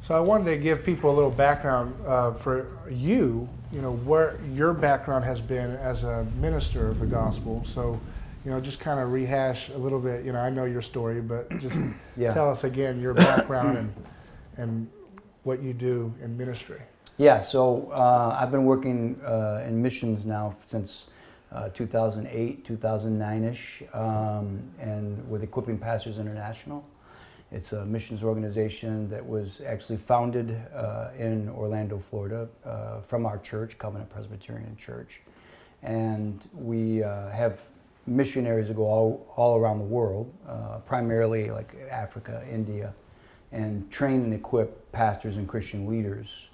So I wanted to give people a little background for you, where your background has been as a minister of the gospel. So, just kind of rehash a little bit. I know your story, but just tell us again your background and what you do in ministry. Yeah, so I've been working in missions now since 2008, 2009-ish, and with Equipping Pastors International. It's a missions organization that was actually founded in Orlando, Florida, from our church, Covenant Presbyterian Church. And we have missionaries that go all around the world, primarily like Africa, India, and train and equip pastors and Christian leaders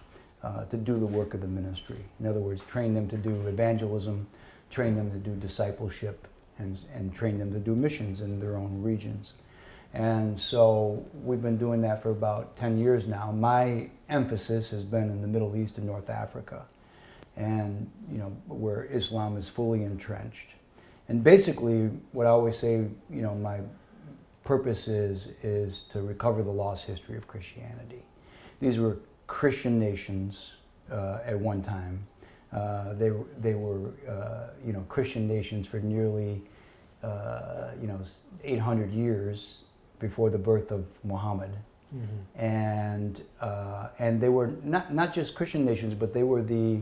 to do the work of the ministry. In other words, train them to do evangelism, train them to do discipleship, and train them to do missions in their own regions. And so we've been doing that for about 10 years now. My emphasis has been in the Middle East and North Africa, and where Islam is fully entrenched. And basically, what I always say, my purpose is to recover the lost history of Christianity. These were Christian nations at one time. They were Christian nations for nearly 800 years before the birth of Muhammad. Mm-hmm. And they were not just Christian nations, but they were the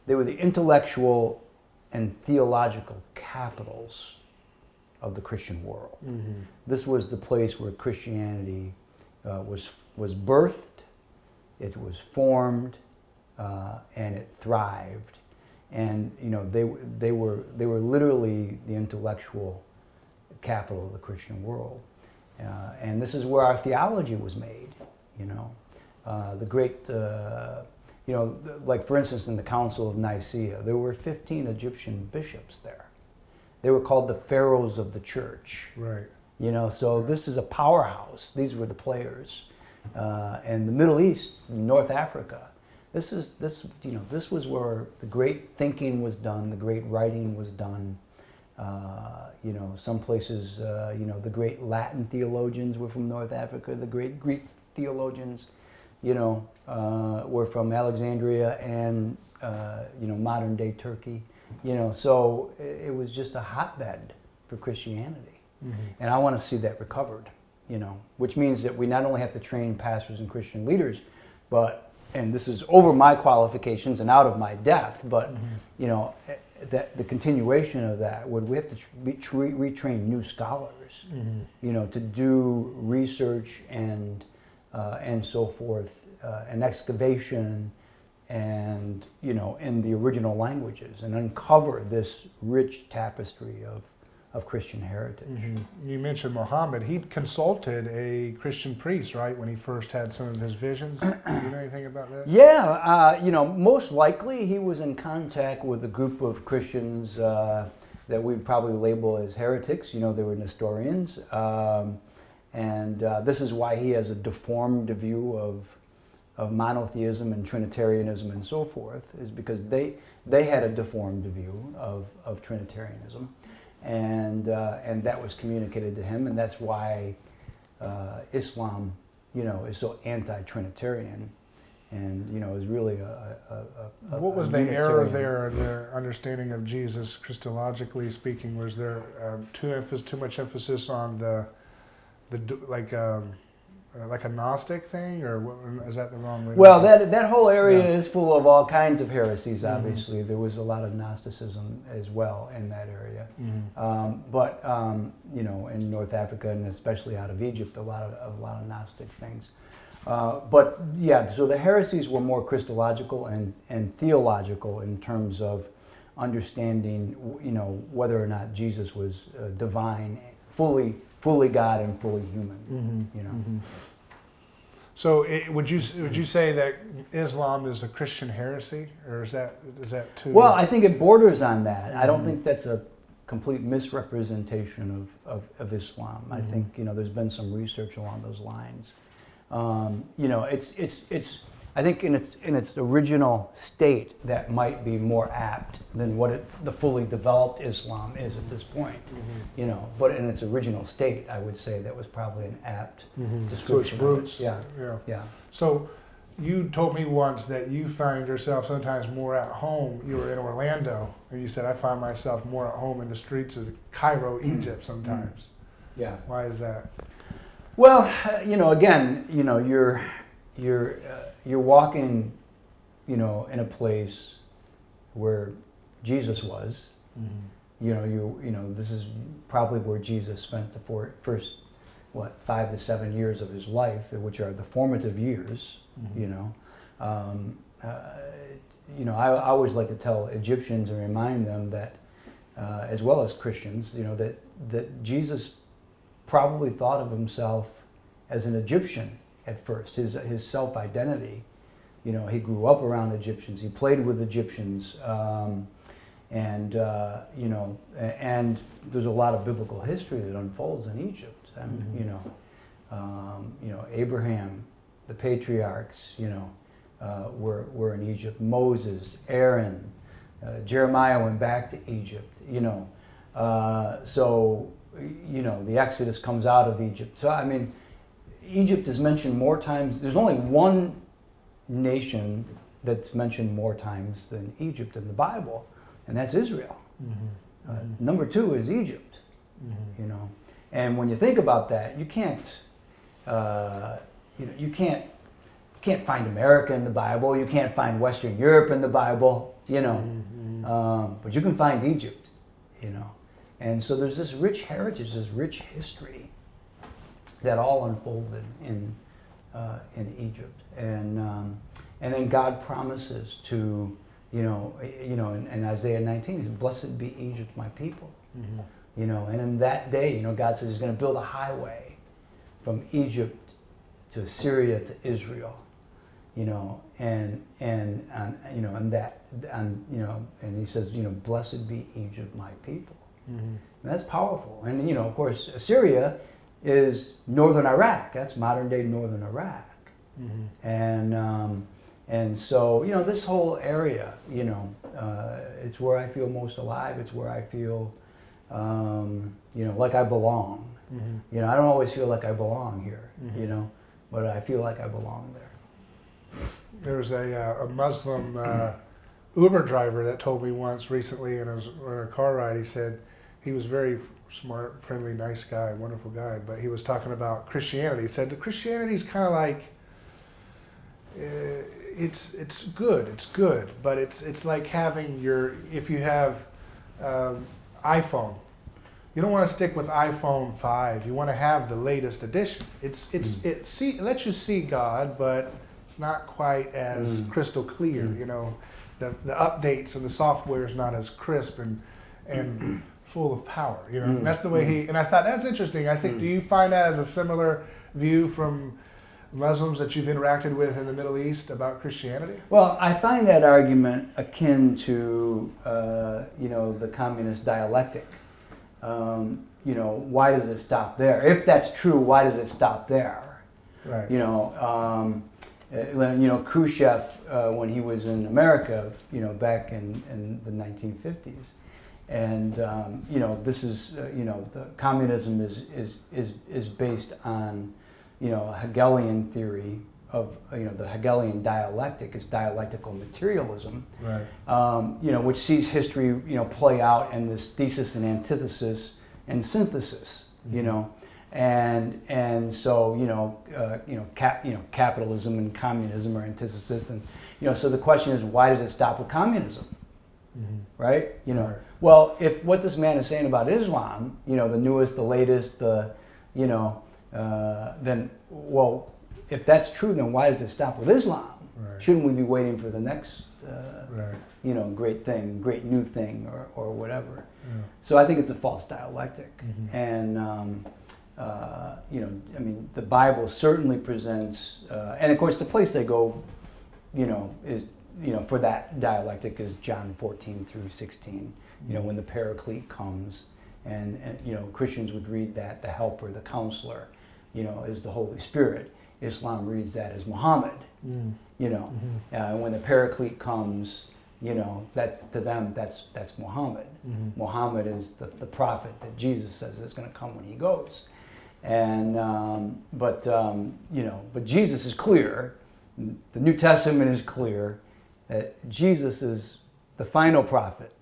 intellectual and theological capitals of the Christian world. Mm-hmm. This was the place where Christianity was birthed, it was formed, and it thrived. And they were literally the intellectual capital of the Christian world. And this is where our theology was made. The great, like for instance in the Council of Nicaea, there were 15 Egyptian bishops there. They were called the pharaohs of the church. Right. So this is a powerhouse. These were the players. And the Middle East, North Africa, this was where the great thinking was done, the great writing was done. Some places, the great Latin theologians were from North Africa. The great Greek theologians, were from Alexandria and, modern day Turkey. So it was just a hotbed for Christianity. Mm-hmm. And I want to see that recovered, which means that we not only have to train pastors and Christian leaders, but, and this is over my qualifications and out of my depth, but, mm-hmm. That the continuation of that would we have to retrain new scholars, mm-hmm. To do research and so forth, and excavation, and in the original languages, and uncover this rich tapestry of Christian heritage. Mm-hmm. You mentioned Muhammad. He consulted a Christian priest, right, when he first had some of his visions. Do you know anything about that? Yeah, most likely he was in contact with a group of Christians that we'd probably label as heretics. They were Nestorians. And this is why he has a deformed view of monotheism and Trinitarianism and so forth, is because they had a deformed view of Trinitarianism. And that was communicated to him, and that's why Islam, is so anti-Trinitarian, and is really a what was the error there in their understanding of Jesus, Christologically speaking? Was there too much emphasis on the like a Gnostic thing, or is that the wrong way? Well, that whole area is full of all kinds of heresies. Obviously, mm-hmm. There was a lot of Gnosticism as well in that area. Mm-hmm. But in North Africa and especially out of Egypt, a lot of Gnostic things. But yeah, so the heresies were more Christological and theological in terms of understanding, whether or not Jesus was divine, fully God and fully human. Mm-hmm. Mm-hmm. So would you say that Islam is a Christian heresy, or is that too? Well, I think it borders on that. Mm-hmm. I don't think that's a complete misrepresentation of Islam. Mm-hmm. I think there's been some research along those lines. I I think in its original state, that might be more apt than what the fully developed Islam is at this point. You know, but in its original state, I would say that was probably an apt description. So its roots. Yeah. So you told me once that you find yourself sometimes more at home. You were in Orlando, and you said, I find myself more at home in the streets of Cairo, Egypt sometimes. Yeah. Why is that? Well, you know, again, you know, you're walking, you know, in a place where Jesus was. You know, this is probably where Jesus spent the first 5 to 7 years of his life, which are the formative years. You know, I always like to tell Egyptians and remind them that, as well as Christians, you know, that Jesus probably thought of himself as an Egyptian at first. His self-identity, you know, he grew up around Egyptians. He played with Egyptians, and you know, and there's a lot of biblical history that unfolds in Egypt. And you know, Abraham, the patriarchs, you know, were in Egypt. Moses, Aaron, Jeremiah went back to Egypt. You know, so you know, the Exodus comes out of Egypt. So I mean, Egypt is mentioned more times. There's only one nation that's mentioned more times than Egypt in the Bible, and that's Israel. Number 2 is Egypt. You know, and when you think about that, you can't, you know, you can't find America in the Bible. You can't find Western Europe in the Bible. You know, but you can find Egypt. You know, and so there's this rich heritage, this rich history that all unfolded in Egypt, and then God promises to, you know, in Isaiah 19, "Blessed be Egypt, my people." You know, and in that day, you know, God says He's going to build a highway from Egypt to Syria to Israel. You know, and you know, and He says, you know, "Blessed be Egypt, my people." And that's powerful. And you know, of course, Syria is northern Iraq. That's modern day northern Iraq. And so, you know, this whole area, you know, it's where I feel most alive. It's where I feel, you know, like I belong. You know, I don't always feel like I belong here, you know, but I feel like I belong there. There's a Muslim Uber driver that told me once recently in a car ride, he said he was very smart, friendly, nice guy, wonderful guy, but he was talking about Christianity. He said the Christianity is kind of like, it's good, but it's like having if you have iPhone, you don't want to stick with iPhone 5. You want to have the latest edition. It lets you see God, but it's not quite as crystal clear. You know, the updates and the software is not as crisp and full of power. You know, and that's the way and I thought that's interesting. I think, do you find that as a similar view from Muslims that you've interacted with in the Middle East about Christianity? Well, I find that argument akin to, you know, the communist dialectic. You know, why does it stop there? If that's true, why does it stop there? Right. You know, Khrushchev, when he was in America, you know, back in the 1950s, and you know, this is, you know, the communism is based on, you know, Hegelian theory of, you know, the Hegelian dialectic is dialectical materialism, right. You know, which sees history, you know, play out in this thesis and antithesis and synthesis, you know, and so, you know, capitalism and communism are antithesis, and you know, so the question is, why does it stop with communism, right? You know, well, if what this man is saying about Islam, you know, the newest, the latest, you know, then, well, if that's true, then why does it stop with Islam? Right. Shouldn't we be waiting for the next, you know, great thing, great new thing, or whatever? Yeah. So I think it's a false dialectic, and you know, I mean, the Bible certainly presents, and of course, the place they go, you know, is, you know, for that dialectic is John 14 through 16. You know, when the Paraclete comes, and you know, Christians would read that the Helper, the Counselor, you know, is the Holy Spirit. Islam reads that as Muhammad. You know, when the Paraclete comes, you know, that to them that's Muhammad. Muhammad is the prophet that Jesus says is going to come when he goes. And but Jesus is clear. The New Testament is clear that Jesus is the final prophet.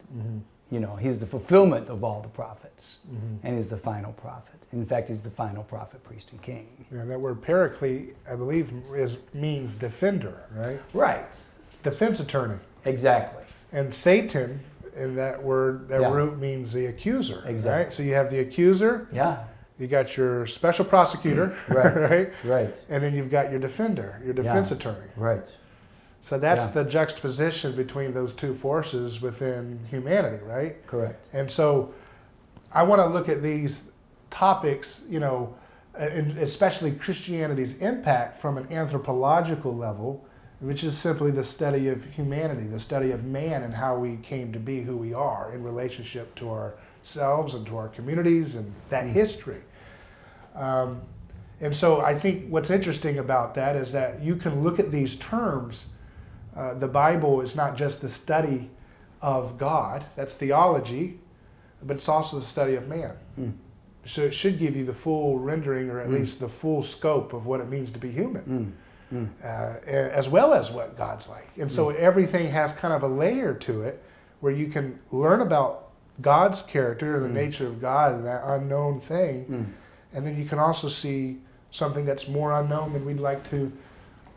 You know, he's the fulfillment of all the prophets, and he's the final prophet. In fact, he's the final prophet, priest, and king. Yeah, that word paraclete, I believe, means defender, right? Right. It's defense attorney. Exactly. And Satan, in that word, that root means the accuser. Exactly. Right? So you have the accuser. Yeah. You got your special prosecutor, right? Right. And then you've got your defender, your defense attorney. Right. So that's the juxtaposition between those two forces within humanity, right? Correct. And so I want to look at these topics, you know, and especially Christianity's impact from an anthropological level, which is simply the study of humanity, the study of man and how we came to be who we are in relationship to ourselves and to our communities and that history. And so I think what's interesting about that is that you can look at these terms. The Bible is not just the study of God, that's theology, but it's also the study of man. So it should give you the full rendering, or at least the full scope of what it means to be human, as well as what God's like. And so everything has kind of a layer to it where you can learn about God's character, the nature of God, and that unknown thing. And then you can also see something that's more unknown than we'd like to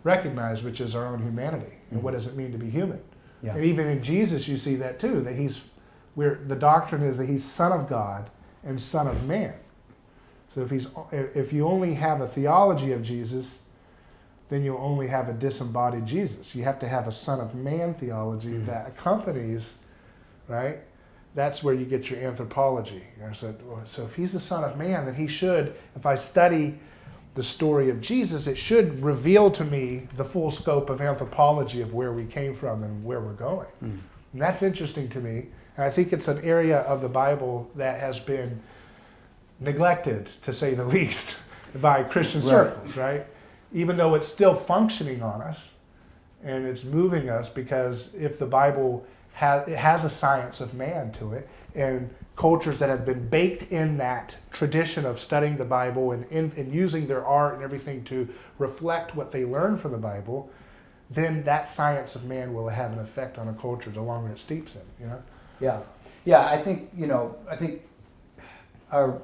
recognize, which is our own humanity. And what does it mean to be human? Yeah. And even in Jesus, you see that too, that the doctrine is that he's Son of God and Son of Man. So if you only have a theology of Jesus, then you'll only have a disembodied Jesus. You have to have a Son of Man theology that accompanies, right? That's where you get your anthropology. So if he's the Son of Man, then he should, if I study the story of Jesus, it should reveal to me the full scope of anthropology of where we came from and where we're going. And that's interesting to me. And I think it's an area of the Bible that has been neglected, to say the least, by Christian circles, right? Even though it's still functioning on us and it's moving us, because if the Bible has a science of man to it, and cultures that have been baked in that tradition of studying the Bible and using their art and everything to reflect what they learn from the Bible, then that science of man will have an effect on a culture the longer it steeps in, you know? Yeah. I think our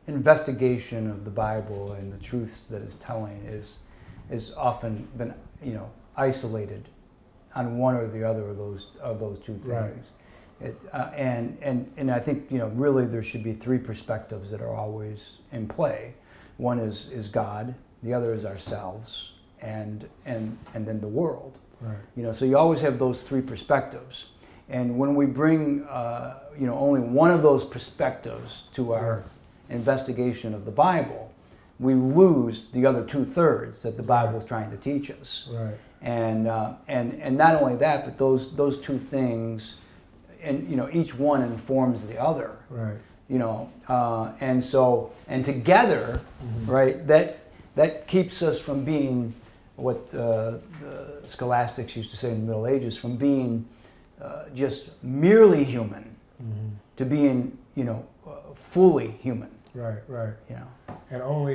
investigation of the Bible and the truths that it's telling is often been, you know, isolated on one or the other of those two things. Right. And I think, you know, really there should be three perspectives that are always in play. One is God, the other is ourselves, and then the world. Right. You know, so you always have those three perspectives. And when we bring, you know, only one of those perspectives to our investigation of the Bible, we lose the other 2/3 that the Bible is trying to teach us. Right. And not only that, but those two things, and you know, each one informs the other. Right. You know, and together, right, that keeps us from being what the scholastics used to say in the Middle Ages, from being just merely human to being, you know, fully human. Right, right. You know,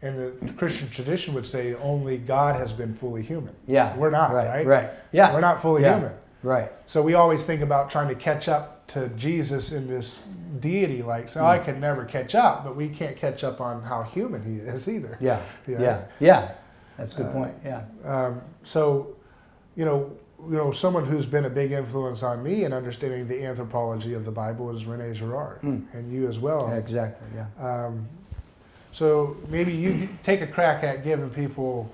And the Christian tradition would say only God has been fully human. Yeah. We're not, right? Right. Yeah. We're not fully human. Right. So we always think about trying to catch up to Jesus in this deity, like, so I could never catch up, but we can't catch up on how human he is either. Yeah. Yeah. Yeah. That's a good point. Yeah. So, you know, someone who's been a big influence on me in understanding the anthropology of the Bible is Rene Girard, and you as well. Yeah, exactly. Yeah. So maybe you take a crack at giving people,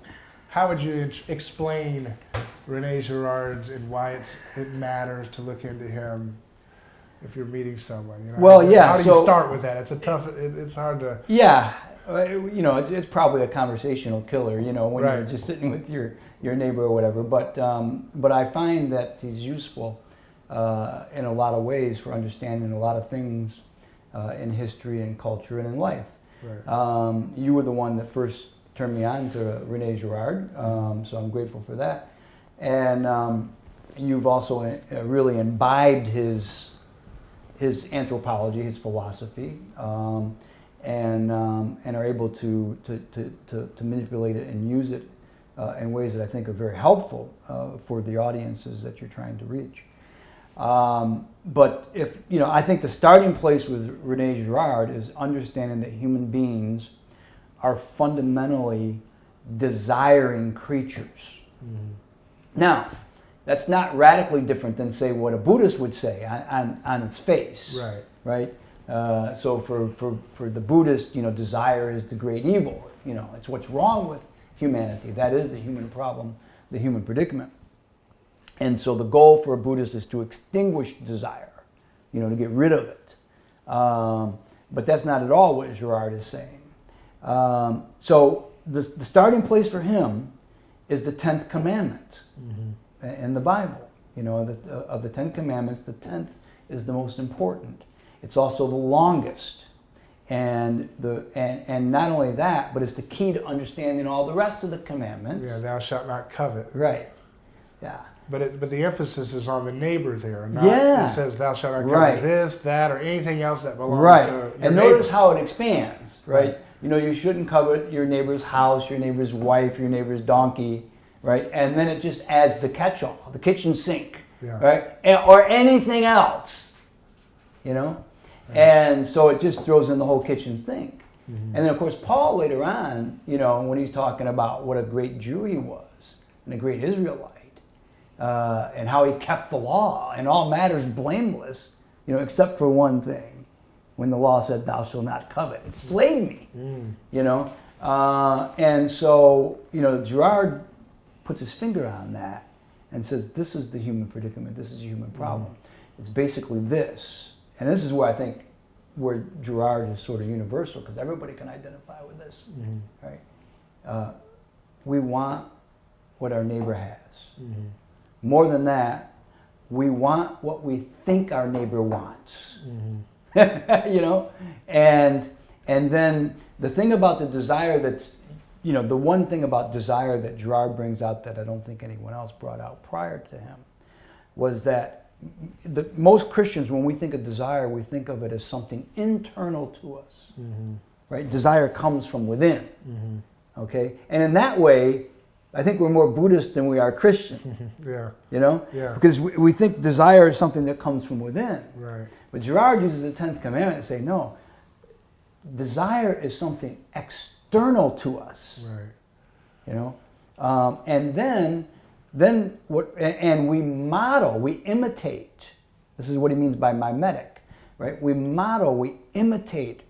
how would you explain Rene Girard and why it matters to look into him if you're meeting someone? You know? Well, yeah. How do you start with that? It's a tough. It's hard to. Yeah. You know, it's probably a conversational killer. You know, when Right. you're just sitting with your neighbor or whatever. But I find that he's useful in a lot of ways for understanding a lot of things in history and culture and in life. Right. You were the one that first turned me on to Rene Girard, so I'm grateful for that. And you've also really imbibed his anthropology, his philosophy, and are able to manipulate it and use it in ways that I think are very helpful for the audiences that you're trying to reach. But if I think the starting place with Rene Girard is understanding that human beings are fundamentally desiring creatures. Mm-hmm. Now, that's not radically different than, say, what a Buddhist would say on its face. Right. So for the Buddhist, desire is the great evil. It's what's wrong with humanity. That is the human problem, the human predicament. And so the goal for a Buddhist is to extinguish desire, to get rid of it. But that's not at all what Girard is saying. So the starting place for him is the 10th commandment in the Bible. Of the 10 commandments, the 10th is the most important. It's also the longest. And not only that, but it's the key to understanding all the rest of the commandments. Yeah, thou shalt not covet. Right. Yeah. But the emphasis is on the neighbor there. Not, yeah. It says thou shalt not covet this, that, or anything else that belongs to your and neighbor. Notice how it expands, right? You shouldn't covet your neighbor's house, your neighbor's wife, your neighbor's donkey, right? And then it just adds the catch-all, the kitchen sink, right? Or anything else, Right. And so it just throws in the whole kitchen sink. Mm-hmm. And then, of course, Paul later on, when he's talking about what a great Jew he was and a great Israelite, and how he kept the law in all matters blameless, except for one thing. When the law said, thou shalt not covet. It slayed me, And so, Girard puts his finger on that and says, this is the human predicament, this is the human problem. It's basically this. And this is where I think where Girard is sort of universal, because everybody can identify with this, right? We want what our neighbor has. More than that, we want what we think our neighbor wants. And then the thing about the desire that's, the one thing about desire that Girard brings out that I don't think anyone else brought out prior to him was that most Christians, when we think of desire, we think of it as something internal to us, right? Desire comes from within, okay? And in that way, I think we're more Buddhist than we are Christian. Because we think desire is something that comes from within. Right. But Girard uses the 10th commandment to say, no, desire is something external to us. Right. And then what? And we model, we imitate. This is what he means by mimetic, right? We model, we imitate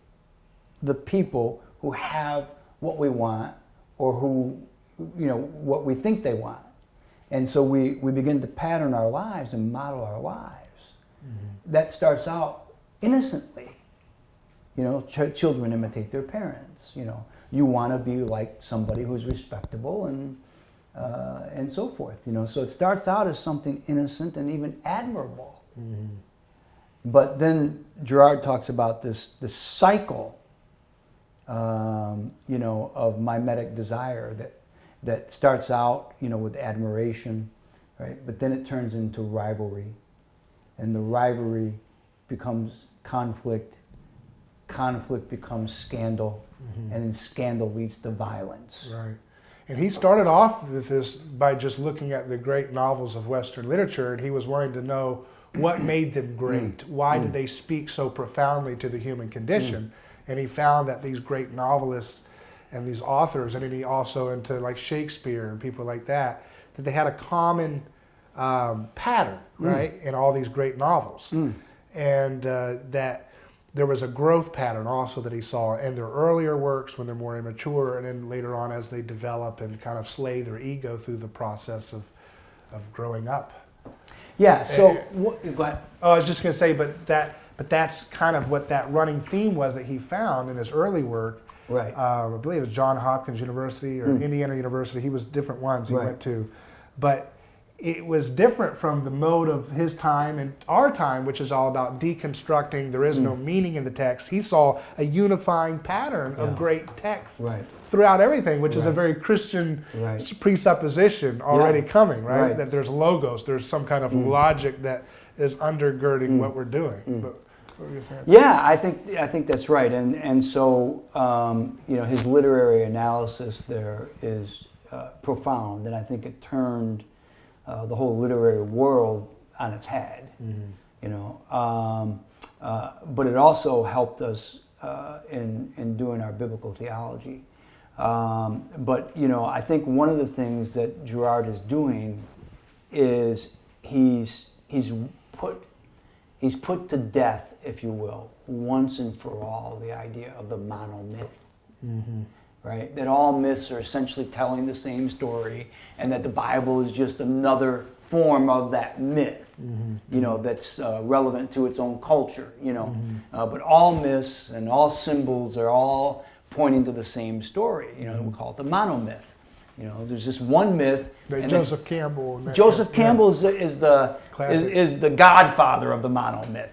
the people who have what we want or who, what we think they want. And so we begin to pattern our lives and model our lives. That starts out innocently. Children imitate their parents. You want to be like somebody who's respectable and so forth. So it starts out as something innocent and even admirable. But then Girard talks about this cycle, of mimetic desire that starts out, with admiration, right? But then it turns into rivalry, and the rivalry becomes conflict. Conflict becomes scandal, and then scandal leads to violence. Right. And he started off with this by just looking at the great novels of Western literature, and he was wanting to know what made them great. Why did they speak so profoundly to the human condition? And he found that these great novelists and these authors, and then he also into like Shakespeare and people like that they had a common pattern, right, in all these great novels. And that there was a growth pattern also that he saw in their earlier works when they're more immature, and then later on as they develop and kind of slay their ego through the process of growing up. Yeah, so go ahead. Oh, I was just going to say, but that's kind of what that running theme was that he found in his early work. Right. I believe it was Johns Hopkins University or Indiana University. He was different ones he went to. But it was different from the mode of his time and our time, which is all about deconstructing. There is no meaning in the text. He saw a unifying pattern of great text throughout everything, which is a very Christian presupposition already coming, right? That there's logos, there's some kind of logic that is undergirding what we're doing. But what were you saying? Yeah, I think that's right, and so his literary analysis there is profound, and I think it turned the whole literary world on its head, but it also helped us in doing our biblical theology. But I think one of the things that Girard is doing is he's put to death, if you will, once and for all, the idea of the monomyth. Right? That all myths are essentially telling the same story, and that the Bible is just another form of that myth, that's relevant to its own culture, But all myths and all symbols are all pointing to the same story, we call it the monomyth. There's just one myth. Like Joseph Campbell. Joseph Campbell is the godfather of the monomyth,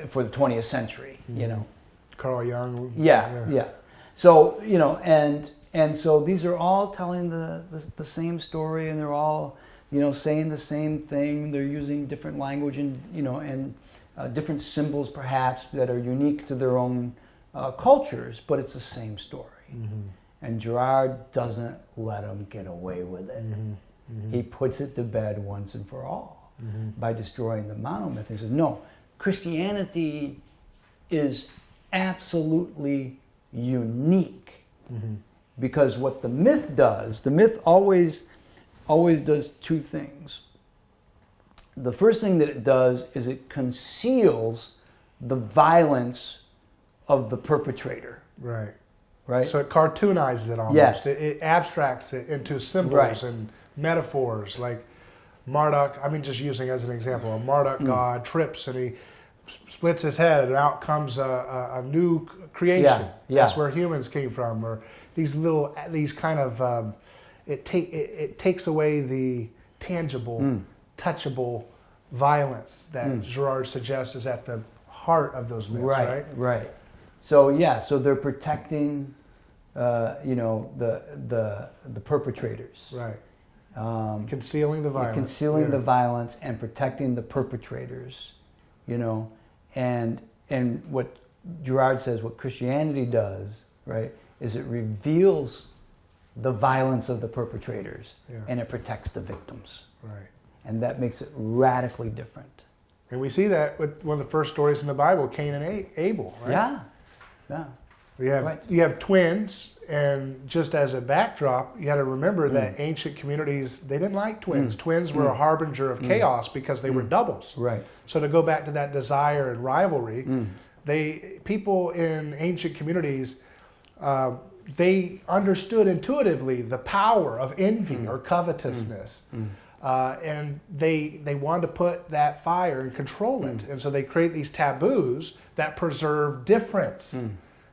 for the 20th century, Carl Jung. Yeah. So, and so these are all telling the same story, and they're all, saying the same thing. They're using different language and different symbols perhaps that are unique to their own cultures, but it's the same story. And Girard doesn't let them get away with it. He puts it to bed once and for all by destroying the monomyth. He says, no, Christianity is absolutely unique, because what the myth always does two things. The first thing that it does is it conceals the violence of the perpetrator. Right. So it cartoonizes it almost. Yes. It abstracts it into symbols and metaphors, like Marduk. I mean, just using as an example, a Marduk god trips and he splits his head, and out comes a new creation. That's where humans came from. Or these kind of it takes away the tangible, touchable violence that Girard suggests is at the heart of those myths. Right. So so they're protecting, the perpetrators. Right. Concealing the violence. Concealing the violence and protecting the perpetrators. And what Girard says, what Christianity does, right, is it reveals the violence of the perpetrators and it protects the victims. Right. And that makes it radically different. And we see that with one of the first stories in the Bible, Cain and Abel, right? Yeah. You have twins, and just as a backdrop, you got to remember that ancient communities, they didn't like twins. Twins were a harbinger of chaos because they were doubles. Right. So to go back to that desire and rivalry, people in ancient communities, they understood intuitively the power of envy or covetousness. And they wanted to put that fire and control it. And so they create these taboos that preserve difference.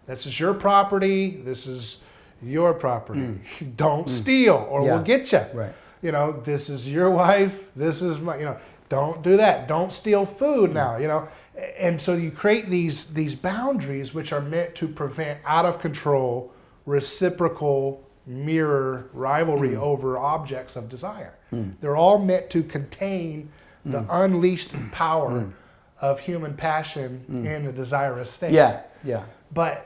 This is your property. This is your property. Don't steal or we'll get you. Right. This is your wife. This is my, don't do that. Don't steal food now, And so you create these boundaries which are meant to prevent out of control, reciprocal mirror rivalry over objects of desire. They're all meant to contain the unleashed power of human passion in a desirous state. Yeah. But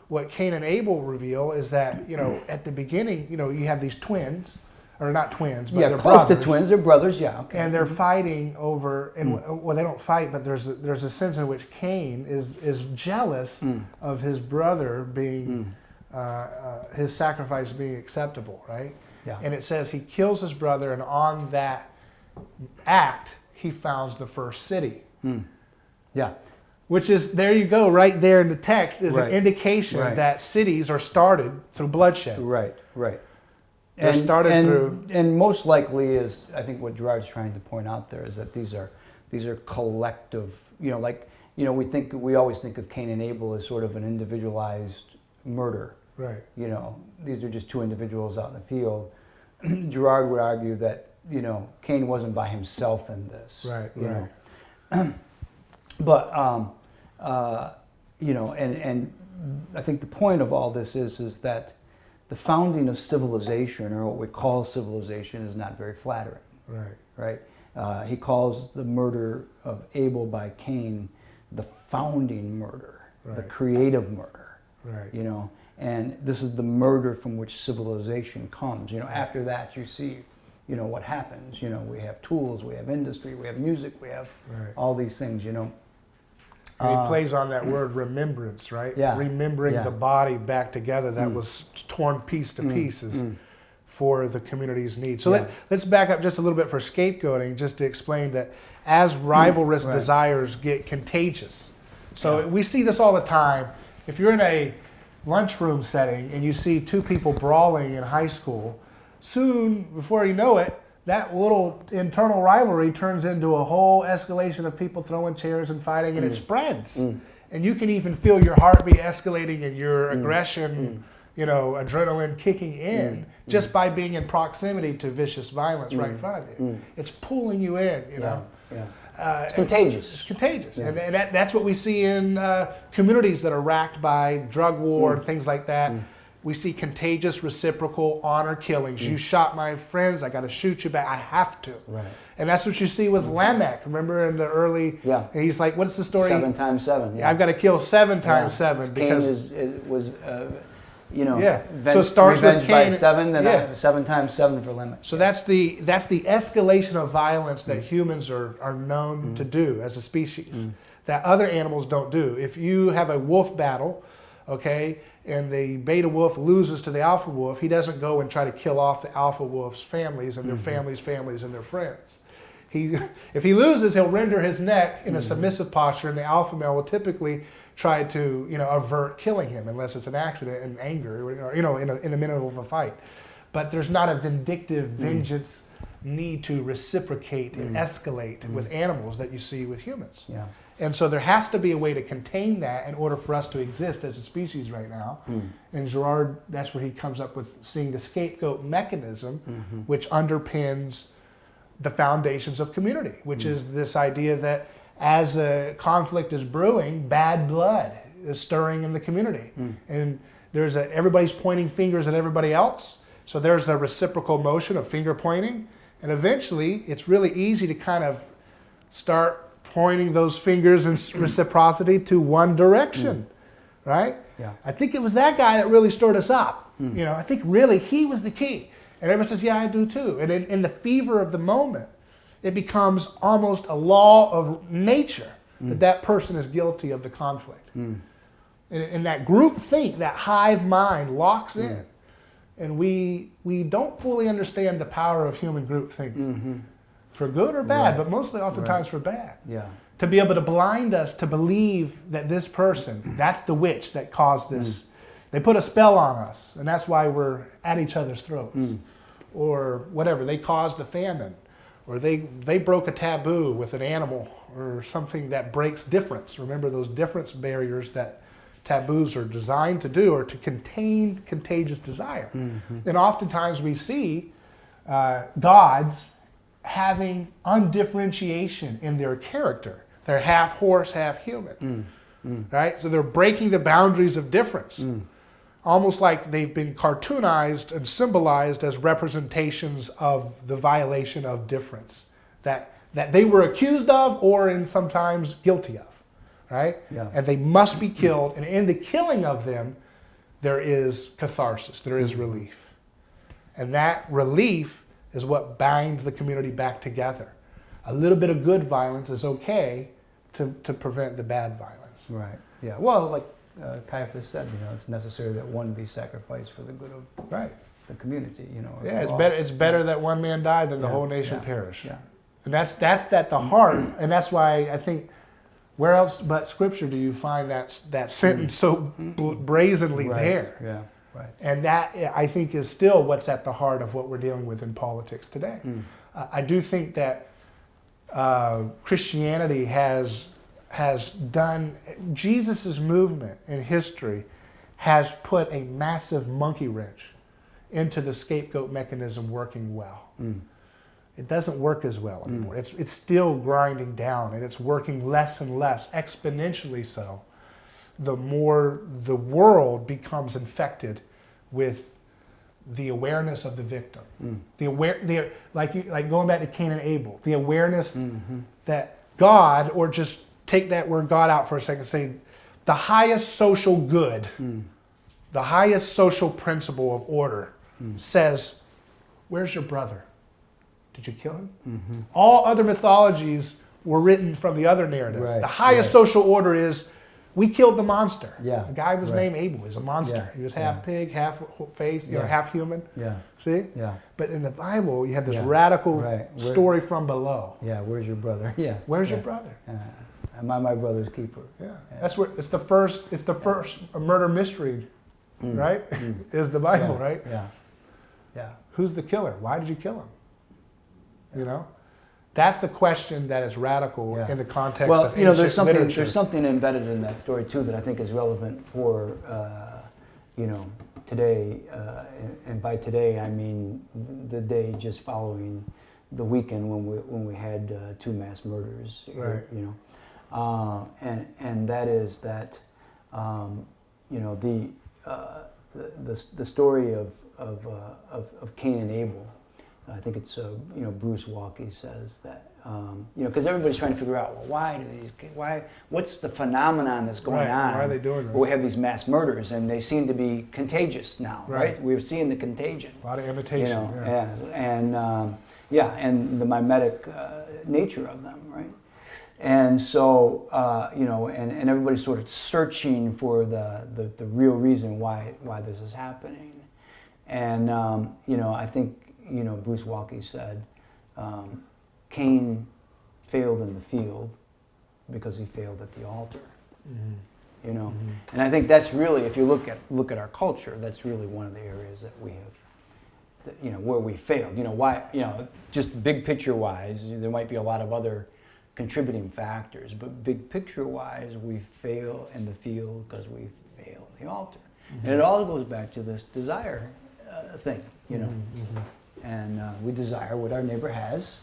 what Cain and Abel reveal is that at the beginning you have these twins, or not twins, but they're close brothers. to twins, they're brothers. Okay. And they're fighting over, and well, they don't fight, but there's a sense in which Cain is jealous of his brother being his sacrifice being acceptable, right? Yeah. And it says he kills his brother, and on that act he founds the first city. Yeah. Which is, there you go, right there in the text is an indication that cities are started through bloodshed. Right. They're started through, and most likely is, I think what Girard's trying to point out there is that these are collective. We always think of Cain and Abel as sort of an individualized murder. right? These are just two individuals out in the field. Girard would argue that, Cain wasn't by himself in this. Right, you right. know. But, and I think the point of all this is that the founding of civilization, or what we call civilization, is not very flattering. Right. Right? He calls the murder of Abel by Cain the founding murder, the Right. creative murder. Right. And this is the murder from which civilization comes. After that, you see, what happens. We have tools, we have industry, we have music, we have Right. all these things. And he plays on that word remembrance, right? Yeah. Remembering Yeah. the body back together that was torn piece to pieces for the community's needs. So Yeah. let's back up just a little bit for scapegoating, just to explain that as rivalrous Right. desires get contagious. So Yeah. we see this all the time. If you're in a lunchroom setting and you see two people brawling in high school, soon, before you know it, that little internal rivalry turns into a whole escalation of people throwing chairs and fighting, and it spreads. And you can even feel your heartbeat escalating and your aggression, adrenaline kicking in just by being in proximity to vicious violence right in front of you. It's pulling you in, Yeah. It's contagious. It's contagious. Yeah. And that's what we see in communities that are racked by drug war and things like that. We see contagious, reciprocal honor killings. You shot my friends, I got to shoot you back. I have to. Right. And that's what you see with Lamech. Remember in the early, Yeah. and he's like, what's the story? 7 times 7. Yeah. I've got to kill 7 times 7 Cain because was Yeah. So it starts with revenged by Cain. 7, then Yeah. 7 times 7 for Lamech. So that's the escalation of violence that humans are known to do as a species that other animals don't do. If you have a wolf battle, okay, and the beta wolf loses to the alpha wolf, he doesn't go and try to kill off the alpha wolf's families and their families and their friends. If he loses, he'll render his neck in a submissive posture, and the alpha male will typically try to avert killing him unless it's an accident and anger or in the middle of a fight. But there's not a vindictive vengeance need to reciprocate and escalate with animals that you see with humans. Yeah. And so there has to be a way to contain that in order for us to exist as a species right now. And Girard, that's where he comes up with seeing the scapegoat mechanism, which underpins the foundations of community, which is this idea that as a conflict is brewing, bad blood is stirring in the community. And everybody's pointing fingers at everybody else. So there's a reciprocal motion of finger pointing. And eventually, it's really easy to kind of start pointing those fingers in reciprocity to one direction, right? Yeah. I think it was that guy that really stirred us up. I think really he was the key. And everyone says, yeah, I do too. And in the fever of the moment, it becomes almost a law of nature that person is guilty of the conflict. And that group think, that hive mind locks in. And we don't fully understand the power of human group thinking. For good or bad, but mostly oftentimes for bad. Yeah. To be able to blind us to believe that this person, that's the witch that caused this. They put a spell on us, and that's why we're at each other's throats. Or whatever, they caused a famine. Or they broke a taboo with an animal or something that breaks difference. Remember those difference barriers that taboos are designed to do, or to contain contagious desire. And oftentimes we see gods having undifferentiation in their character. They're half horse, half human. Right? So they're breaking the boundaries of difference. Almost like they've been cartoonized and symbolized as representations of the violation of difference that they were accused of or in sometimes guilty of. Right? Yeah. And they must be killed. And in the killing of them, there is catharsis. There is relief. And that relief is what binds the community back together. A little bit of good violence is okay to prevent the bad violence. Right. Yeah. Well, like Caiaphas said, it's necessary that one be sacrificed for the good of the community. Yeah, it's better that one man die than the whole nation perish. Yeah. And that's at the heart, and that's why I think where else but Scripture do you find that sentence so brazenly there? Yeah. Right. And that, I think, is still what's at the heart of what we're dealing with in politics today. I do think that Christianity has done, Jesus' movement in history has put a massive monkey wrench into the scapegoat mechanism working well. It doesn't work as well anymore. It's still grinding down, and it's working less and less, exponentially so, the more the world becomes infected with the awareness of the victim. Like going back to Cain and Abel, the awareness that God, or just take that word God out for a second, say the highest social good, the highest social principle of order says, where's your brother? Did you kill him? All other mythologies were written from the other narrative. Right, the highest social order is, we killed the monster. Yeah, the guy was named Abel. He was a monster. He was half pig, half face, half human. Yeah. See? Yeah. But in the Bible, you have this radical story from below. Yeah. Where's your brother? Yeah. Where's your brother? Am I my brother's keeper? Yeah. That's what it's the first. It's the first murder mystery, right? Is the Bible, right? Yeah. Yeah. Who's the killer? Why did you kill him? You know. That's the question that is radical in the context of ancient literature. There's something embedded in that story too that I think is relevant for today, and by today I mean the day just following the weekend when we had 2 mass murders. Right. And that is that the story of Cain and Abel. I think it's Bruce Walkie says that because everybody's trying to figure out, well, what's the phenomenon that's going on? Why are they doing that? Well, we have these mass murders, and they seem to be contagious now, right? We're seeing the contagion. A lot of imitation. And the mimetic nature of them, right? And so and everybody's sort of searching for the real reason why this is happening, and I think. Bruce Walkie said, Cain failed in the field because he failed at the altar. And I think that's really, if you look at our culture, that's really one of the areas that we have, where we failed. Why? Just big picture wise, there might be a lot of other contributing factors, but big picture wise, we fail in the field because we fail at the altar, and it all goes back to this desire thing, And we desire what our neighbor has,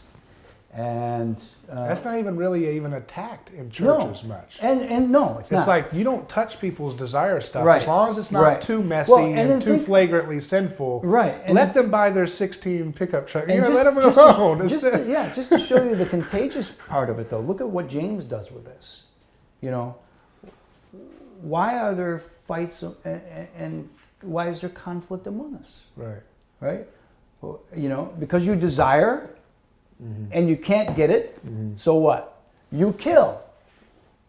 and that's not even really attacked in churches much. And no, it's not. It's like you don't touch people's desire stuff as long as it's not too messy and too flagrantly sinful. Right. And let them buy their 16 pickup truck. Let them alone. Just to show you the contagious part of it, though. Look at what James does with this. Why are there fights and why is there conflict among us? Right. Well, because you desire and you can't get it, so what? You kill.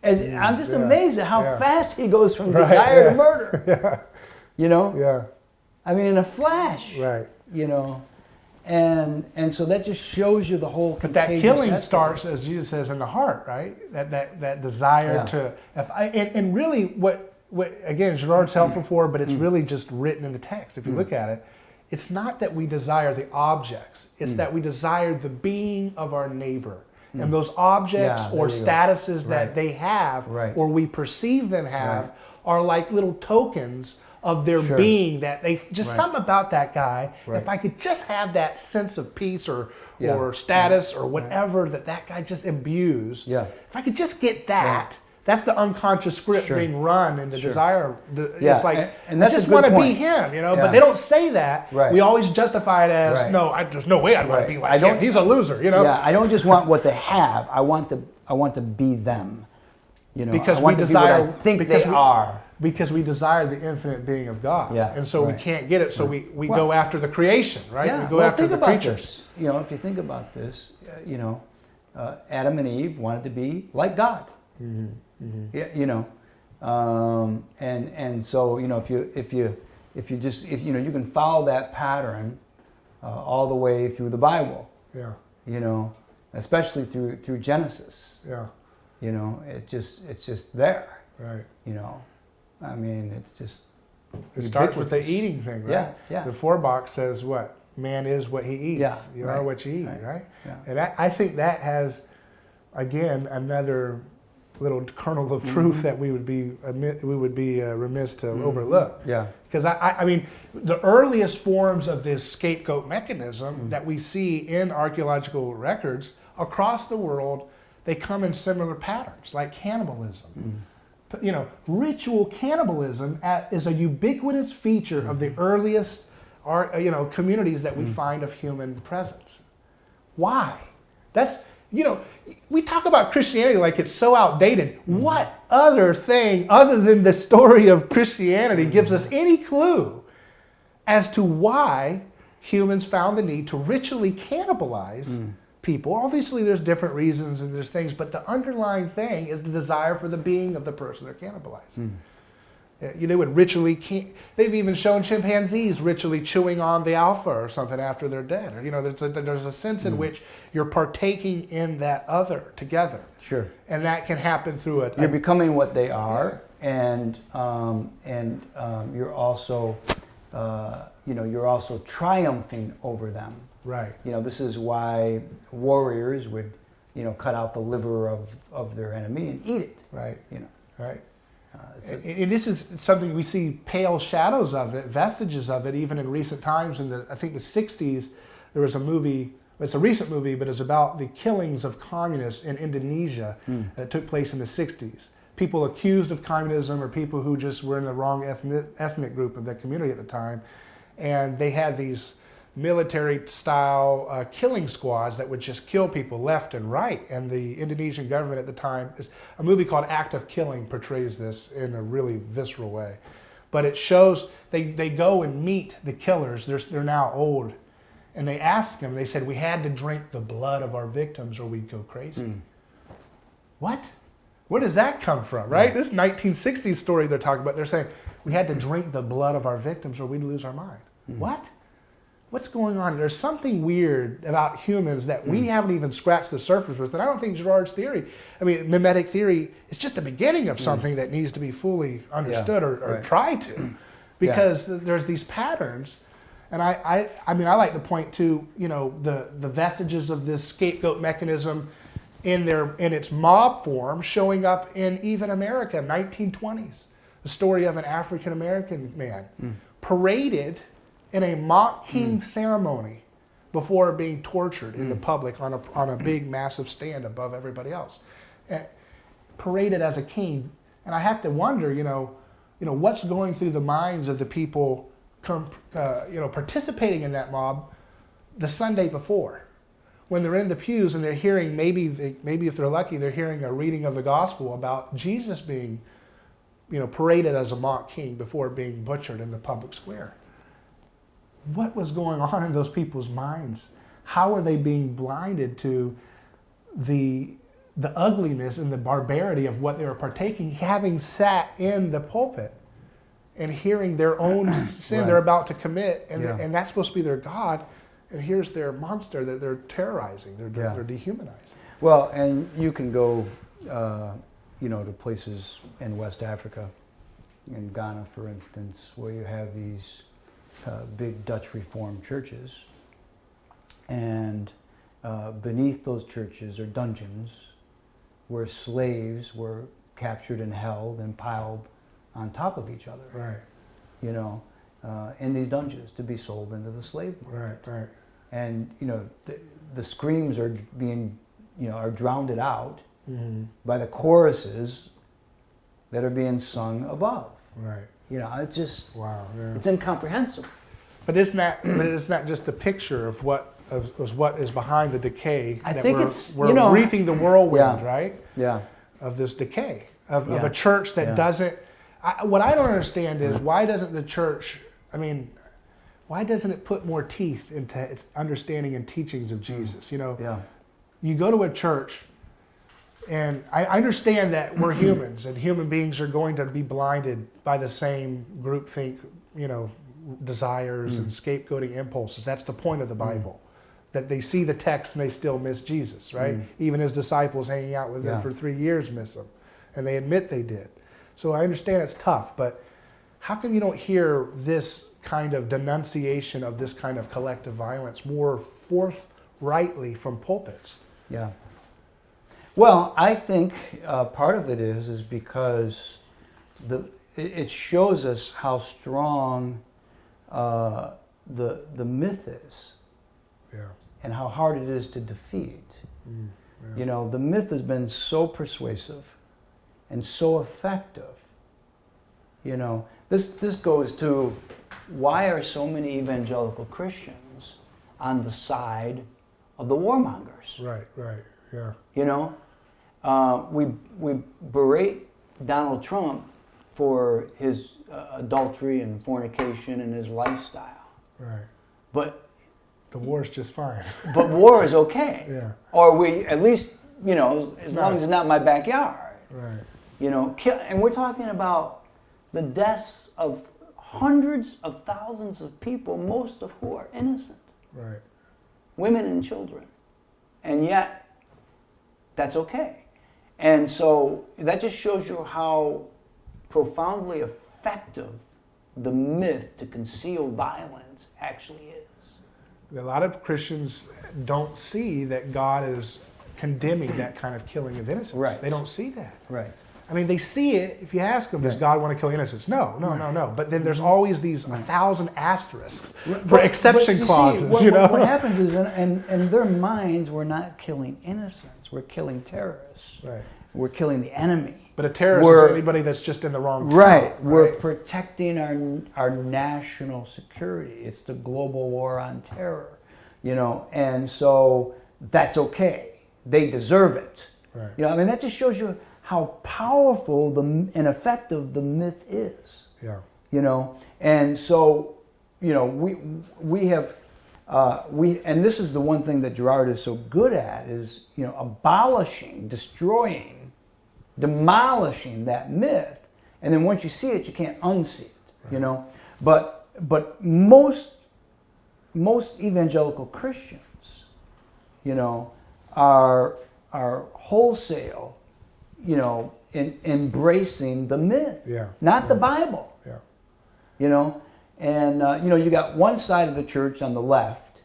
And I'm just amazed at how fast he goes from desire to murder. I mean, in a flash. Right. And so that just shows you the whole. But that killing starts, as Jesus says, in the heart, right? That desire to. And really, what again, Girard's helpful for, but it's really just written in the text. If you look at it. It's not that we desire the objects. It's that we desire the being of our neighbor. And those objects or statuses that they have or we perceive them have are like little tokens of their being that they just something about that guy. If I could just have that sense of peace or status or whatever that guy just imbues. If I could just get that. That's the unconscious script being run in the desire. It's like, and that's I just want to be him, but they don't say that. We always justify it as, there's no way I'd want to be like him. He's a loser, Yeah, I don't just want what they have. I want to be them. Because I want we desire, to be what I think they are. Because we desire the infinite being of God. And so we can't get it, so we go after the creation, right? We go after the creatures. If you think about this, Adam and Eve wanted to be like God. Yeah, and so if you can follow that pattern all the way through the Bible. Especially through Genesis. It's just there. Right. I mean, it's just. It starts with the eating thing, right? Yeah. The 4-box says what? Man is what he eats. Yeah. You are what you eat, right? Yeah. And I think that has, again, another little kernel of truth that we would be remiss to overlook. Yeah. Because I mean, the earliest forms of this scapegoat mechanism that we see in archaeological records across the world, they come in similar patterns, like cannibalism. You know, ritual cannibalism is a ubiquitous feature of the earliest, communities that we find of human presence. Why? That's, you know, we talk about Christianity like it's so outdated. What other thing, other than the story of Christianity, gives us any clue as to why humans found the need to ritually cannibalize people? Obviously, there's different reasons and there's things, but the underlying thing is the desire for the being of the person they're cannibalizing. They would ritually, they've even shown chimpanzees ritually chewing on the alpha or something after they're dead. Or, you know, there's a sense in which you're partaking in that other together. Sure. And that can happen through You're becoming what they are, and you're also, you're also triumphing over them. Right. You know, this is why warriors would, cut out the liver of their enemy and eat it. Right. You know. Right. And this is something we see pale shadows of it, vestiges of it, even in recent times. I think the 60s, there was a movie, it's a recent movie, but it's about the killings of communists in Indonesia that took place in the 60s. People accused of communism or people who just were in the wrong ethnic group of that community at the time. And they had these military-style killing squads that would just kill people left and right. And the Indonesian government at the time, a movie called Act of Killing portrays this in a really visceral way. But it shows, they go and meet the killers, they're now old, and they ask them, they said, we had to drink the blood of our victims or we'd go crazy. What? Where does that come from, right? This 1960s story they're talking about, they're saying, we had to drink the blood of our victims or we'd lose our mind. What? What's going on? There's something weird about humans that we haven't even scratched the surface with. And I don't think Girard's theory, mimetic theory, is just the beginning of something that needs to be fully understood or tried to. Because there's these patterns. And I like to point to, the vestiges of this scapegoat mechanism in its mob form showing up in even America, 1920s. The story of an African-American man paraded in a mock king ceremony before being tortured in the public on a big, massive stand above everybody else. Paraded as a king. And I have to wonder, what's going through the minds of the people participating in that mob the Sunday before, when they're in the pews and they're hearing, maybe if they're lucky, they're hearing a reading of the gospel about Jesus being, paraded as a mock king before being butchered in the public square. What was going on in those people's minds? How are they being blinded to the ugliness and the barbarity of what they were partaking, having sat in the pulpit and hearing their own sin they're about to commit, and that's supposed to be their God, and here's their monster that they're terrorizing, they're dehumanizing. Well, and you can go, to places in West Africa, in Ghana, for instance, where you have these big Dutch Reformed churches, and beneath those churches are dungeons where slaves were captured and held and piled on top of each other. Right. In these dungeons to be sold into the slave market. Right. And the screams are being, are drowned out by the choruses that are being sung above. Right. It's just wow. Yeah. It's incomprehensible. But isn't that just a picture of what is behind the decay? I think we're reaping the whirlwind, right? Yeah. Of this decay of a church that doesn't. What I don't understand is why doesn't the church? Why doesn't it put more teeth into its understanding and teachings of Jesus? You go to a church. And I understand that we're humans, and human beings are going to be blinded by the same groupthink, desires and scapegoating impulses. That's the point of the Bible, that they see the text and they still miss Jesus, right? Even his disciples hanging out with him for 3 years miss him, and they admit they did. So I understand it's tough, but how come you don't hear this kind of denunciation of this kind of collective violence more forthrightly from pulpits? Yeah. Well, I think part of it is because it shows us how strong the myth is, and how hard it is to defeat. You know, the myth has been so persuasive and so effective. You know, this goes to why are so many evangelical Christians on the side of the warmongers? Right, yeah. You know, we berate Donald Trump for his adultery and fornication and his lifestyle. Right. But the war is just fine. But war is okay. Yeah. Or we, at least, you know, as long as it's not in my backyard. Right. You know, and we're talking about the deaths of hundreds of thousands of people, most of who are innocent. Right. Women and children. And yet, that's okay. And so that just shows you how profoundly effective the myth to conceal violence actually is. A lot of Christians don't see that God is condemning that kind of killing of innocents. Right. They don't see that. Right. I mean, they see it. If you ask them, does God want to kill innocents? No. But then there's always these 1,000 asterisks for exception clauses. What happens is, in their minds, we're not killing innocents. We're killing terrorists. Right. We're killing the enemy. But a terrorist is anybody that's just in the wrong town. Right. We're protecting our national security. It's the global war on terror. You know, and so that's okay. They deserve it. Right. You know, I mean, that just shows you how powerful and effective the myth is. Yeah. You know, and so, you know, we have, and this is the one thing that Girard is so good at is, you know, abolishing, destroying, demolishing that myth, and then once you see it, you can't unsee it. Right. You know, but most evangelical Christians, you know, are wholesale, you know, in embracing the myth, not the Bible. Yeah. You know, and you know, you got one side of the church on the left,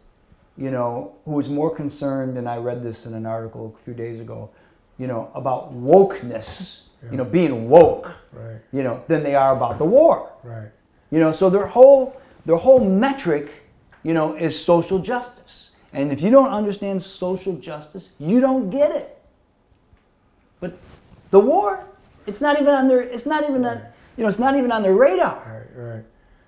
you know, who is more concerned, and I read this in an article a few days ago, you know, about wokeness, you know, being woke, you know, than they are about the war. Right. You know, so their whole metric, you know, is social justice. And if you don't understand social justice, you don't get it. But the war, it's not even on their on their radar. Right.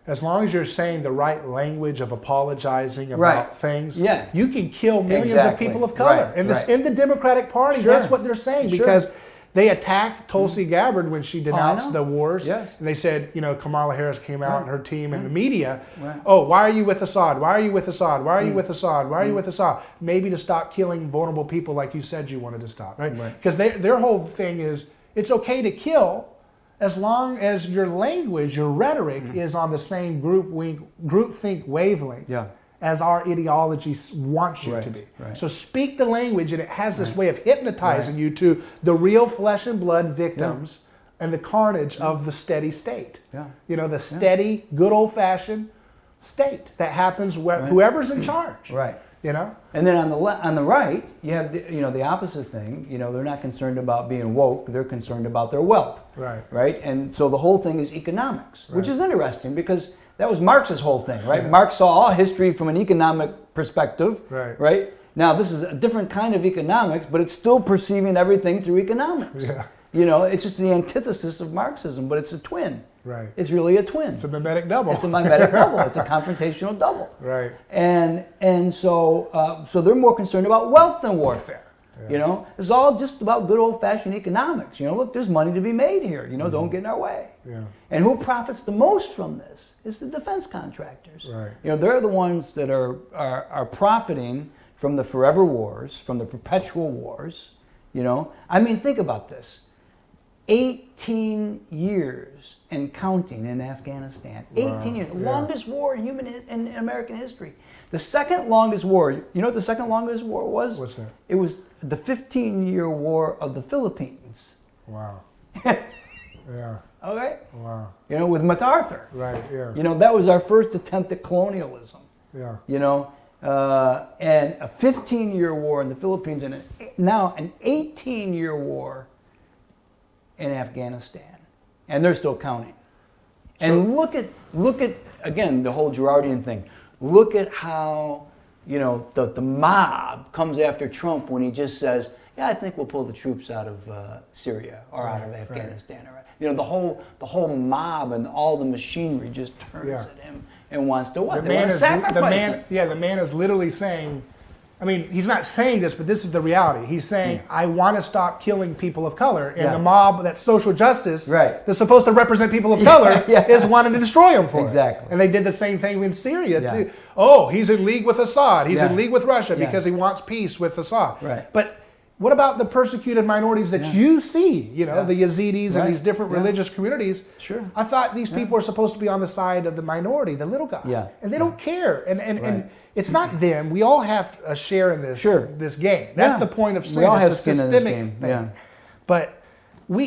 As long as you're saying the right language of apologizing about things, you can kill millions of people of color. In the Democratic Party, that's what they're saying, because they attacked Tulsi Gabbard when she denounced the wars. Yes. And they said, you know, Kamala Harris came out and her team in the media, oh, why are you with Assad? Why are you with Assad? Why are you with Assad? Why are you with Assad? Maybe to stop killing vulnerable people like you said you wanted to stop, right? Because their whole thing is, it's okay to kill as long as your language, your rhetoric is on the same groupthink wavelength as our ideology wants you to be. Right. So speak the language, and it has this way of hypnotizing you to the real flesh and blood victims and the carnage of the steady state. Yeah. You know, the steady, good old-fashioned state that happens whoever's in charge. Right. You know. And then on the right, you have the opposite thing. You know, they're not concerned about being woke; they're concerned about their wealth. Right. Right. And so the whole thing is economics, which is interesting because that was Marx's whole thing, right? Yeah. Marx saw all history from an economic perspective, right? Now, this is a different kind of economics, but it's still perceiving everything through economics. Yeah. You know, it's just the antithesis of Marxism, but it's a twin. Right. It's really a twin. It's a mimetic double. It's a mimetic double. It's a confrontational double. Right. And so they're more concerned about wealth than warfare. Yeah. You know, it's all just about good old-fashioned economics. You know, look, there's money to be made here. You know, don't get in our way. Yeah. And who profits the most from this is the defense contractors. Right. You know, they're the ones that are profiting from the forever wars, from the perpetual wars. You know, I mean, think about this. 18 years and counting in Afghanistan. 18 years. Longest war in American history. The second longest war, you know what the second longest war was? What's that? It was the 15-year war of the Philippines. Wow. Yeah. Okay? Wow. You know, with MacArthur. Right, yeah. You know, that was our first attempt at colonialism. Yeah. You know, and a 15-year war in the Philippines, and now an 18-year war in Afghanistan, and they're still counting. And look at again the whole Girardian thing. Look at how the mob comes after Trump when he just says, "Yeah, I think we'll pull the troops out of Syria or out of Afghanistan." Right. The whole mob and all the machinery just turns at him and wants to what? They want to sacrifice him. Yeah, the man is literally saying, I mean, he's not saying this, but this is the reality. He's saying, I want to stop killing people of color. And the mob, that's social justice, that's supposed to represent people of color, is wanting to destroy them for it. And they did the same thing in Syria, too. Oh, he's in league with Assad. He's in league with Russia because he wants peace with Assad. Right. But what about the persecuted minorities that you see, the Yazidis and these different religious communities? Sure. I thought these people are supposed to be on the side of the minority, the little guy. Yeah. And they don't care. And it's not them. We all have a share in this, this game. That's the point of sin. We all it's have a skin systemic in this game. thing. Yeah. But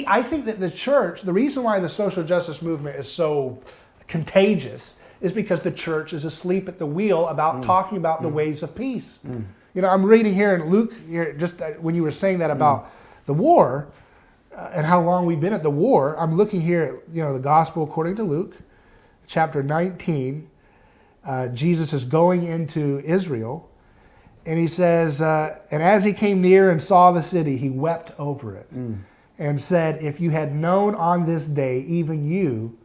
I think that the church, the reason why the social justice movement is so contagious is because the church is asleep at the wheel about talking about the ways of peace. I'm reading here in Luke, just when you were saying that about the war and how long we've been at the war, I'm looking here at the Gospel according to Luke, chapter 19. Jesus is going into Israel, and he says, and as he came near and saw the city, he wept over it and said, if you had known on this day, even you,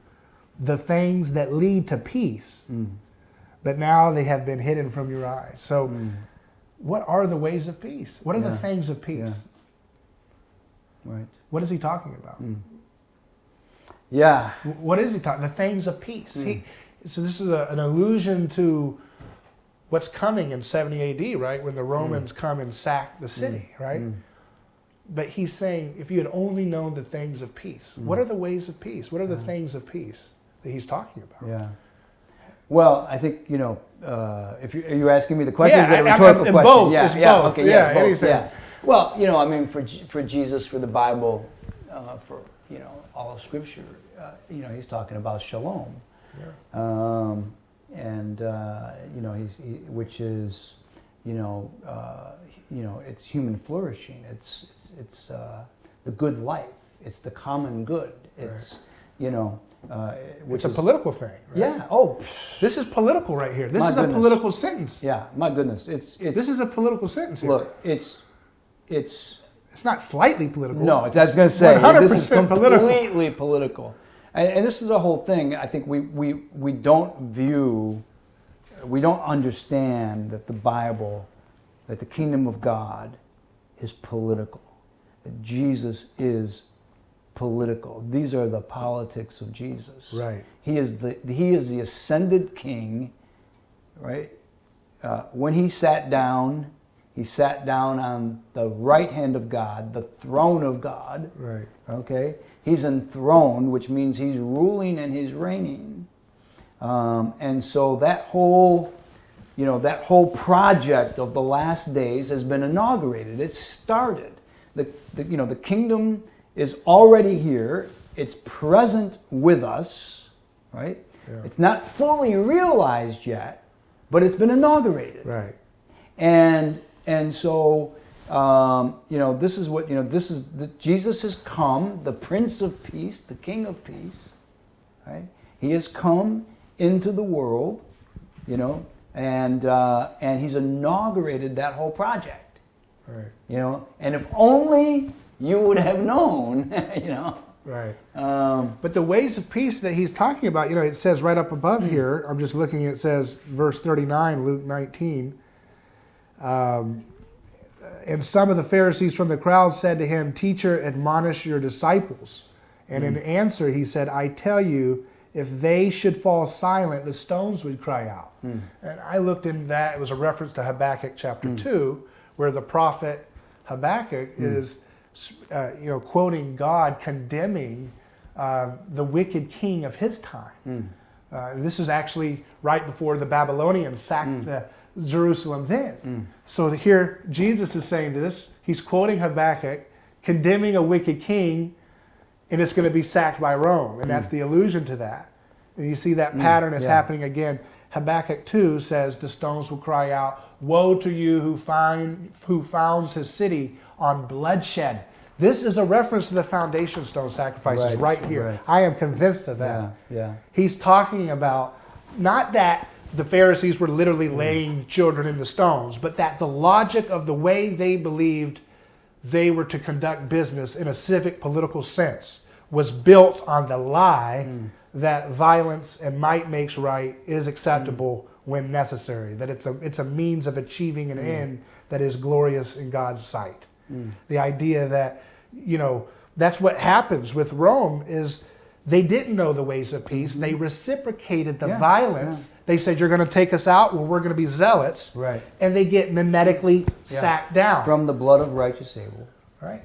the things that lead to peace, but now they have been hidden from your eyes. So what are the ways of peace? What are the things of peace? Right. What is he talking about? Yeah. What is he talking? The things of peace. So this is an allusion to what's coming in 70 AD, right? When the Romans come and sack the city, right? But he's saying, if you had only known the things of peace, what are the ways of peace? What are the things of peace that he's talking about? Yeah. Well, I think, if you're asking me the question, is it a rhetorical question? Both. Yeah, it's yeah, both. okay, yeah, it's both. Anything. Yeah. Well, I mean, for Jesus, for the Bible, for all of Scripture, he's talking about shalom, and which is, it's human flourishing. It's the good life. It's the common good. It's it's a political thing. Right? Yeah. Oh, this is political right here. This is a political sentence. Yeah. My goodness. This is a political sentence here. Look, it's not slightly political. No, I was going to say 100% this is completely political. And this is the whole thing. I think we don't understand that the Bible, that the kingdom of God is political. That Jesus is political. These are the politics of Jesus. Right. He is the ascended king, right? When he sat down on the right hand of God, the throne of God. Right. Okay? He's enthroned, which means he's ruling and he's reigning. And so that whole project of the last days has been inaugurated. It's started. The kingdom is already here. It's present with us, right? Yeah. It's not fully realized yet, but it's been inaugurated. Right. And so, this is what, Jesus has come, the Prince of Peace, the King of Peace, right? He has come into the world, and he's inaugurated that whole project. Right. And if only you would have known, Right. But the ways of peace that he's talking about, it says right up above here, I'm just looking, it says, verse 39, Luke 19, and some of the Pharisees from the crowd said to him, "Teacher, admonish your disciples." And in answer, he said, "I tell you, if they should fall silent, the stones would cry out." And I looked in that, it was a reference to Habakkuk chapter 2, where the prophet Habakkuk is quoting God condemning the wicked king of his time. This is actually right before the Babylonians sacked Jerusalem then. So here Jesus is saying this. He's quoting Habakkuk, condemning a wicked king, and it's going to be sacked by Rome. And that's the allusion to that. And you see that pattern is happening again. Habakkuk 2 says the stones will cry out, "Woe to you who founds his city on bloodshed." This is a reference to the foundation stone sacrifices right here. Right. I am convinced of that. Yeah. He's talking about not that the Pharisees were literally laying children in the stones, but that the logic of the way they believed they were to conduct business in a civic political sense was built on the lie that violence and might makes right is acceptable when necessary, that it's a means of achieving an end that is glorious in God's sight. The idea that, that's what happens with Rome is they didn't know the ways of peace. They reciprocated the violence. They said, "You're going to take us out, well, we're going to be zealots." Right. And they get mimetically sacked down. From the blood of righteous Abel. Right.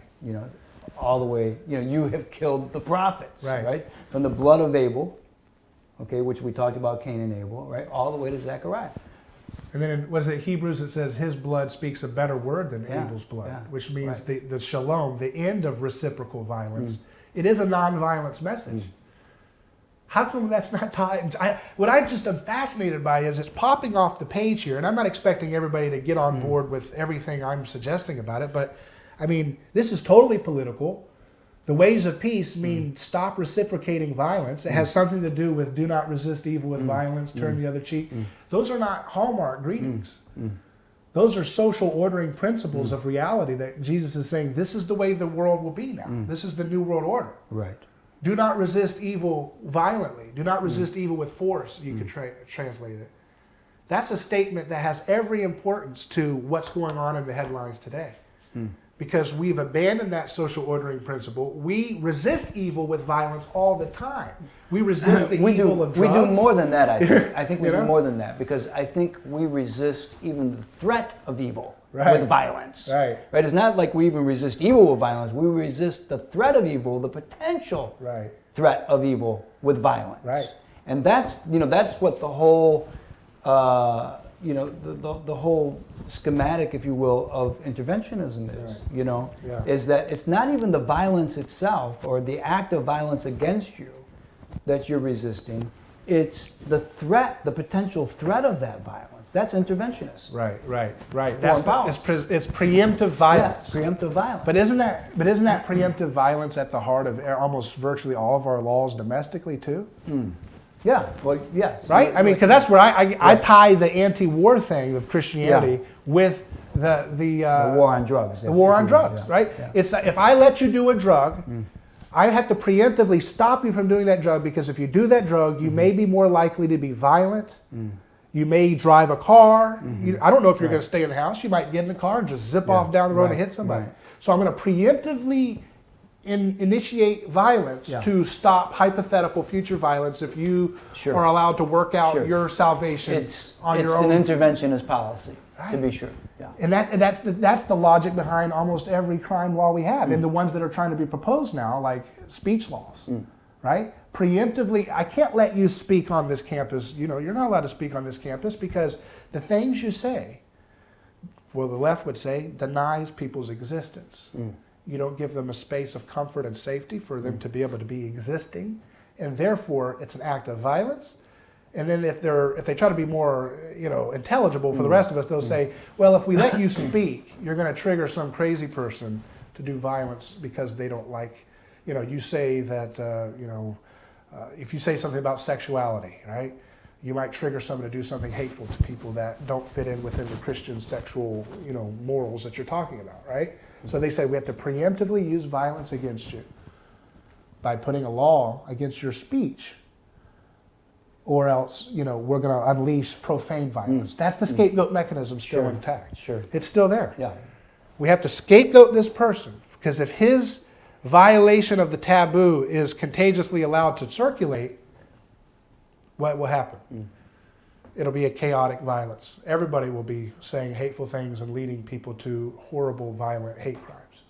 All the way, you have killed the prophets. Right. From the blood of Abel, okay, which we talked about, Cain and Abel, right, all the way to Zechariah. And then in Hebrews, it says his blood speaks a better word than Abel's blood, which means the shalom, the end of reciprocal violence. It is a non-violence message. How come that's not taught? What I just am fascinated by is it's popping off the page here, and I'm not expecting everybody to get on board with everything I'm suggesting about it, but I mean, this is totally political. The ways of peace mean stop reciprocating violence. It has something to do with do not resist evil with violence, turn the other cheek. Those are not Hallmark greetings. Those are social ordering principles of reality that Jesus is saying, this is the way the world will be now. This is the new world order. Right. Do not resist evil violently. Do not resist evil with force, you could translate it. That's a statement that has every importance to what's going on in the headlines today. Because we've abandoned that social ordering principle. We resist evil with violence all the time. We resist the evil of drugs. We do more than that, I think. I think we do more than that, because I think we resist even the threat of evil with violence. Right. It's not like we even resist evil with violence. We resist the threat of evil, the potential threat of evil with violence. Right. And that's what the whole the whole schematic, if you will, of interventionism is, is that it's not even the violence itself or the act of violence against you that you're resisting. It's the threat, the potential threat of that violence. That's interventionist. Right. It's preemptive violence. Yeah, preemptive violence. But isn't that preemptive violence at the heart of almost virtually all of our laws domestically too? Yeah, well, yes. Right? I mean, because that's where I tie the anti-war thing of Christianity with the war on drugs. The war on drugs, right? Yeah. It's if I let you do a drug, I have to preemptively stop you from doing that drug, because if you do that drug, you may be more likely to be violent. You may drive a car. I don't know if you're going to stay in the house. You might get in the car and just zip off down the road and hit somebody. So I'm going to preemptively initiate violence to stop hypothetical future violence if you are allowed to work out your salvation on your own. It's an interventionist policy, to be sure. Yeah. And that's the logic behind almost every crime law we have, and the ones that are trying to be proposed now, like speech laws, right? Preemptively, I can't let you speak on this campus. You're not allowed to speak on this campus because the things you say, well, the left would say, denies people's existence. You don't give them a space of comfort and safety for them to be able to be existing, and therefore it's an act of violence. And then if they try to be more intelligible for the rest of us, they'll say, well, if we let you speak, you're going to trigger some crazy person to do violence because they don't like, you say that if you say something about sexuality, right? You might trigger someone to do something hateful to people that don't fit in within the Christian sexual, morals that you're talking about, right? So they say we have to preemptively use violence against you by putting a law against your speech, or else, we're going to unleash profane violence. That's the scapegoat mechanism still intact. Sure. It's still there. Yeah. We have to scapegoat this person, because if his violation of the taboo is contagiously allowed to circulate, what will happen? It'll be a chaotic violence. Everybody will be saying hateful things and leading people to horrible, violent hate crimes.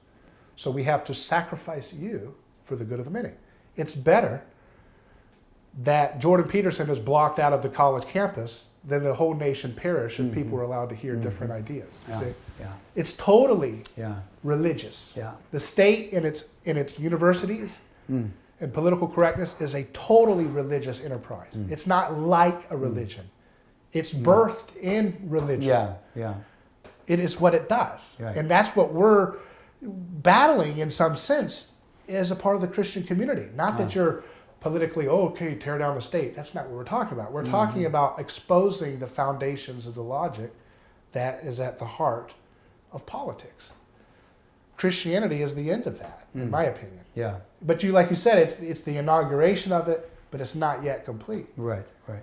So we have to sacrifice you for the good of the many. It's better that Jordan Peterson is blocked out of the college campus than the whole nation perish and people are allowed to hear different ideas. See? It's totally religious. The state in its universities and political correctness is a totally religious enterprise. It's not like a religion. It's birthed in religion. Yeah, yeah. It is what it does. Right. And that's what we're battling in some sense as a part of the Christian community. Not that you're politically, okay, tear down the state. That's not what we're talking about. We're talking about exposing the foundations of the logic that is at the heart of politics. Christianity is the end of that, in my opinion. Yeah. But like you said, it's the inauguration of it, but it's not yet complete. Right, right.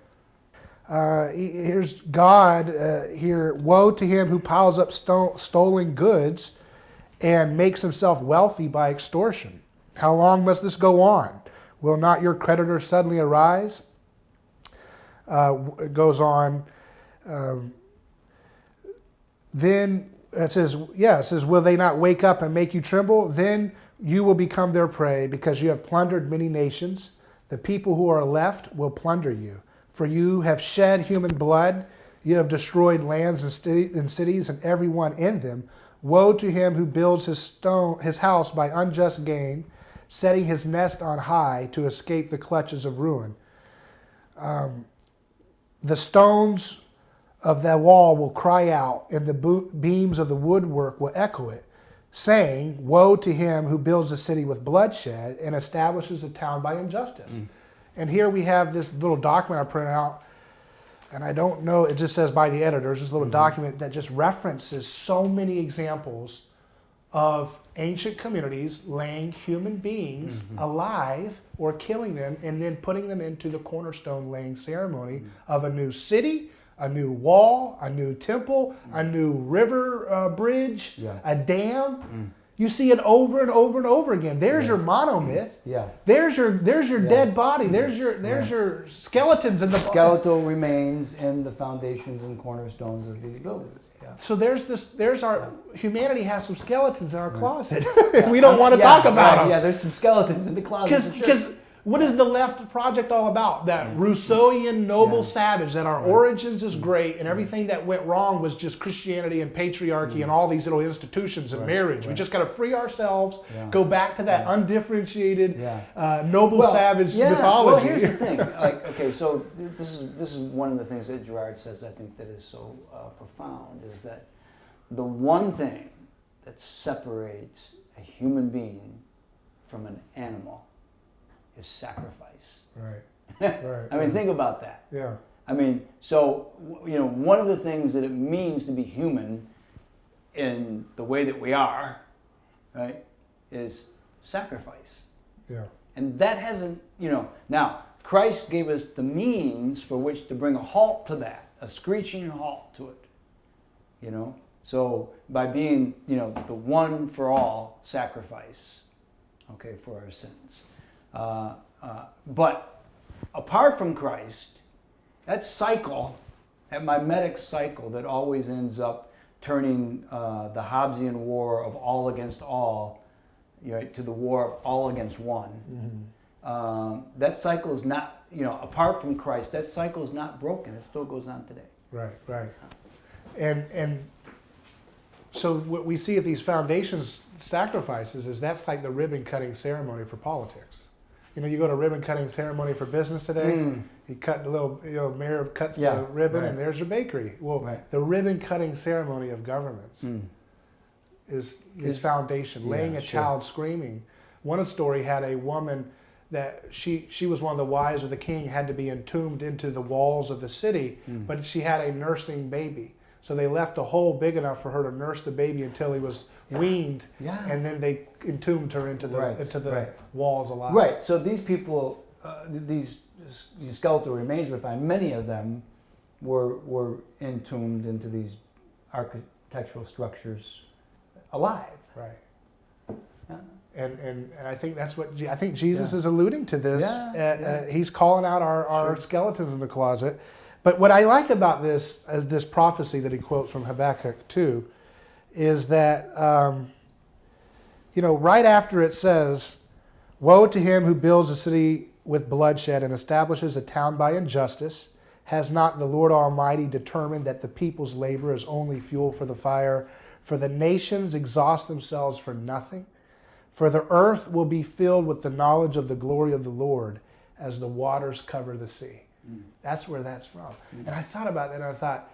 Here's God here. Woe to him who piles up stolen goods and makes himself wealthy by extortion. How long must this go on? Will not your creditor suddenly arise? It goes on. Then it says, will they not wake up and make you tremble? Then you will become their prey because you have plundered many nations. The people who are left will plunder you. For you have shed human blood. You have destroyed lands and cities and everyone in them. Woe to him who builds his house by unjust gain, setting his nest on high to escape the clutches of ruin. The stones of the wall will cry out, and the beams of the woodwork will echo it, saying, woe to him who builds a city with bloodshed and establishes a town by injustice. And here we have this little document I printed out, and I don't know, it just says by the editors, this little document that just references so many examples of ancient communities laying human beings alive or killing them and then putting them into the cornerstone laying ceremony of a new city, a new wall, a new temple, a new river bridge, a dam. You see it over and over and over again. There's your monomyth. Yeah. There's your dead body. There's your skeletons in the skeletal remains in the foundations and cornerstones of these buildings. Yeah. So there's our humanity has some skeletons in our closet. We don't want to talk about them. Yeah, there's some skeletons in the closet. Because what is the left project all about? That Rousseauian noble savage, that our origins is great and everything that went wrong was just Christianity and patriarchy and all these little institutions and marriage. We just got to free ourselves, go back to that undifferentiated noble savage mythology. Well, here's the thing. Like, okay, so this is one of the things that Girard says, I think, that is so profound, is that the one thing that separates a human being from an animal is sacrifice. Right. I mean, think about that. Yeah. I mean, so, one of the things that it means to be human in the way that we are, right, is sacrifice. Yeah. And that hasn't, now, Christ gave us the means for which to bring a halt to that, a screeching halt to it, So by being, the one for all sacrifice, okay, for our sins. But apart from Christ, that cycle, that mimetic cycle that always ends up turning the Hobbesian war of all against all, to the war of all against one. That cycle is not, apart from Christ, that cycle is not broken. It still goes on today. Right. And so what we see at these foundations sacrifices is that's like the ribbon cutting ceremony for politics. You go to ribbon cutting ceremony for business today. You cut the little, mayor cuts the ribbon, and there's your bakery. Well, the ribbon cutting ceremony of governments is foundation. Laying a child screaming. One story had a woman that she was one of the wives of the king, had to be entombed into the walls of the city, but she had a nursing baby. So they left a hole big enough for her to nurse the baby until he was weaned, and then they entombed her into the walls alive. Right. So these people, these skeletal remains, we find many of them were entombed into these architectural structures alive. Right. And I think that's what Jesus is alluding to this. He's calling out our skeletons in the closet. But what I like about this, as this prophecy that he quotes from Habakkuk 2, is that, right after it says, woe to him who builds a city with bloodshed and establishes a town by injustice. Has not the Lord Almighty determined that the people's labor is only fuel for the fire? For the nations exhaust themselves for nothing. For the earth will be filled with the knowledge of the glory of the Lord as the waters cover the sea. That's where that's from. And I thought about that, and I thought,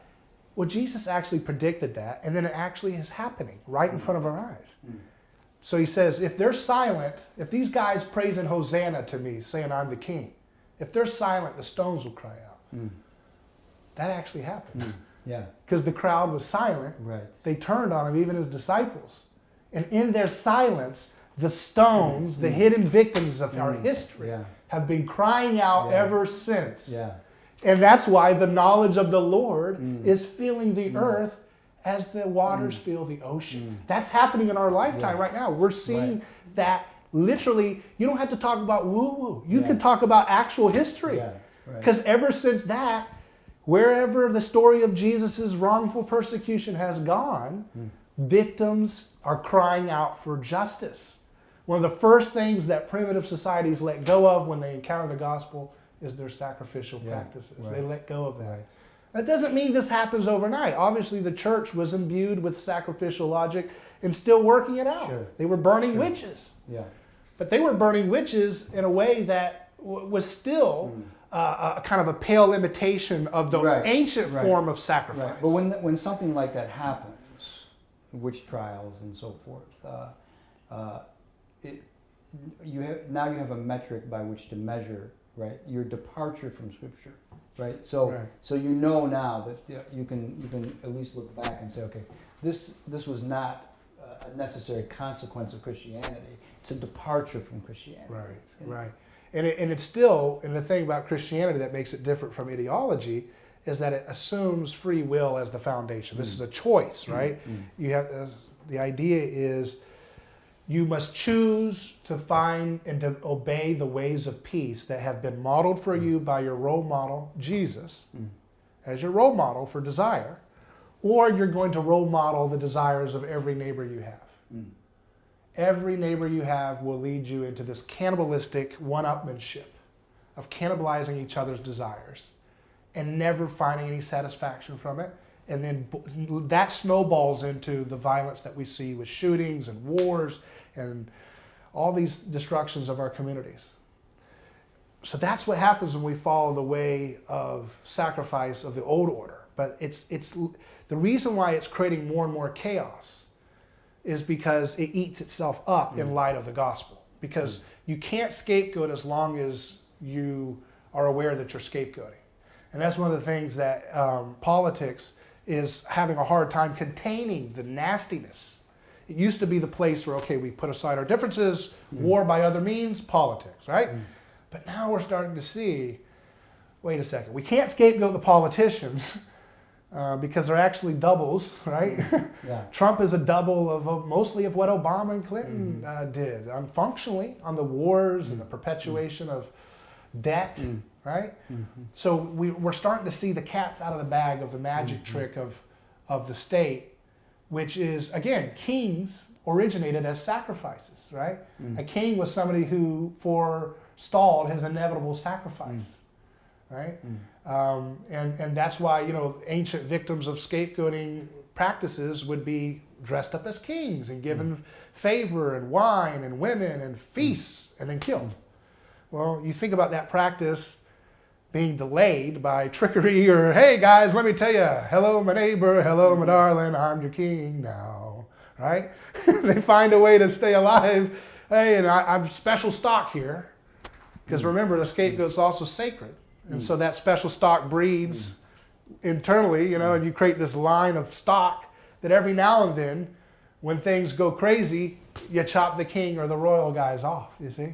well, Jesus actually predicted that, and then it actually is happening right in front of our eyes. So he says, if they're silent, if these guys praising Hosanna to me, saying I'm the king, if they're silent, the stones will cry out. That actually happened. Yeah. Because the crowd was silent. Right. They turned on him, even his disciples. And in their silence, the stones, the hidden victims of our history, have been crying out ever since. Yeah. And that's why the knowledge of the Lord is filling the earth as the waters fill the ocean. That's happening in our lifetime right now. We're seeing that literally. You don't have to talk about woo-woo. You can talk about actual history. Because ever since that, wherever the story of Jesus' wrongful persecution has gone, victims are crying out for justice. One of the first things that primitive societies let go of when they encounter the gospel is their sacrificial practices. They let go of that. That doesn't mean this happens overnight. Obviously, the church was imbued with sacrificial logic and still working it out. They were burning witches. But they were burning witches in a way that was still a kind of a pale imitation of the ancient form of sacrifice. But when something like that happens, witch trials and so forth, you have a metric by which to measure, right, your departure from Scripture, right? So you know now that you can at least look back and say, okay, this was not a necessary consequence of Christianity. It's a departure from Christianity. Right. And it's still, and the thing about Christianity that makes it different from ideology is that it assumes free will as the foundation. This is a choice, right? You have the idea is you must choose to find and to obey the ways of peace that have been modeled for you by your role model, Jesus, as your role model for desire, or you're going to role model the desires of every neighbor you have. Every neighbor you have will lead you into this cannibalistic one-upmanship of cannibalizing each other's desires and never finding any satisfaction from it. And then that snowballs into the violence that we see with shootings and wars and all these destructions of our communities. So that's what happens when we follow the way of sacrifice of the old order. But it's the reason why it's creating more and more chaos is because it eats itself up in light of the gospel. Because you can't scapegoat as long as you are aware that you're scapegoating. And that's one of the things that politics is having a hard time containing, the nastiness. It used to be the place where, okay, we put aside our differences, war by other means, politics, right? But now we're starting to see, wait a second, we can't scapegoat the politicians because they're actually doubles, right? Trump is a double of mostly of what Obama and Clinton did, functionally, on the wars and the perpetuation of debt, right? So we're starting to see the cat's out of the bag of the magic trick of the state, which is, again, kings originated as sacrifices, right? A king was somebody who forestalled his inevitable sacrifice, right? And that's why, ancient victims of scapegoating practices would be dressed up as kings and given favor and wine and women and feasts and then killed. Well, you think about that practice being delayed by trickery or, hey guys, let me tell you, hello my neighbor, hello my darling, I'm your king now, right? They find a way to stay alive. Hey, and I'm special stock here. Because remember, the scapegoat's also sacred. And so that special stock breeds internally, and you create this line of stock that every now and then, when things go crazy, you chop the king or the royal guys off, you see?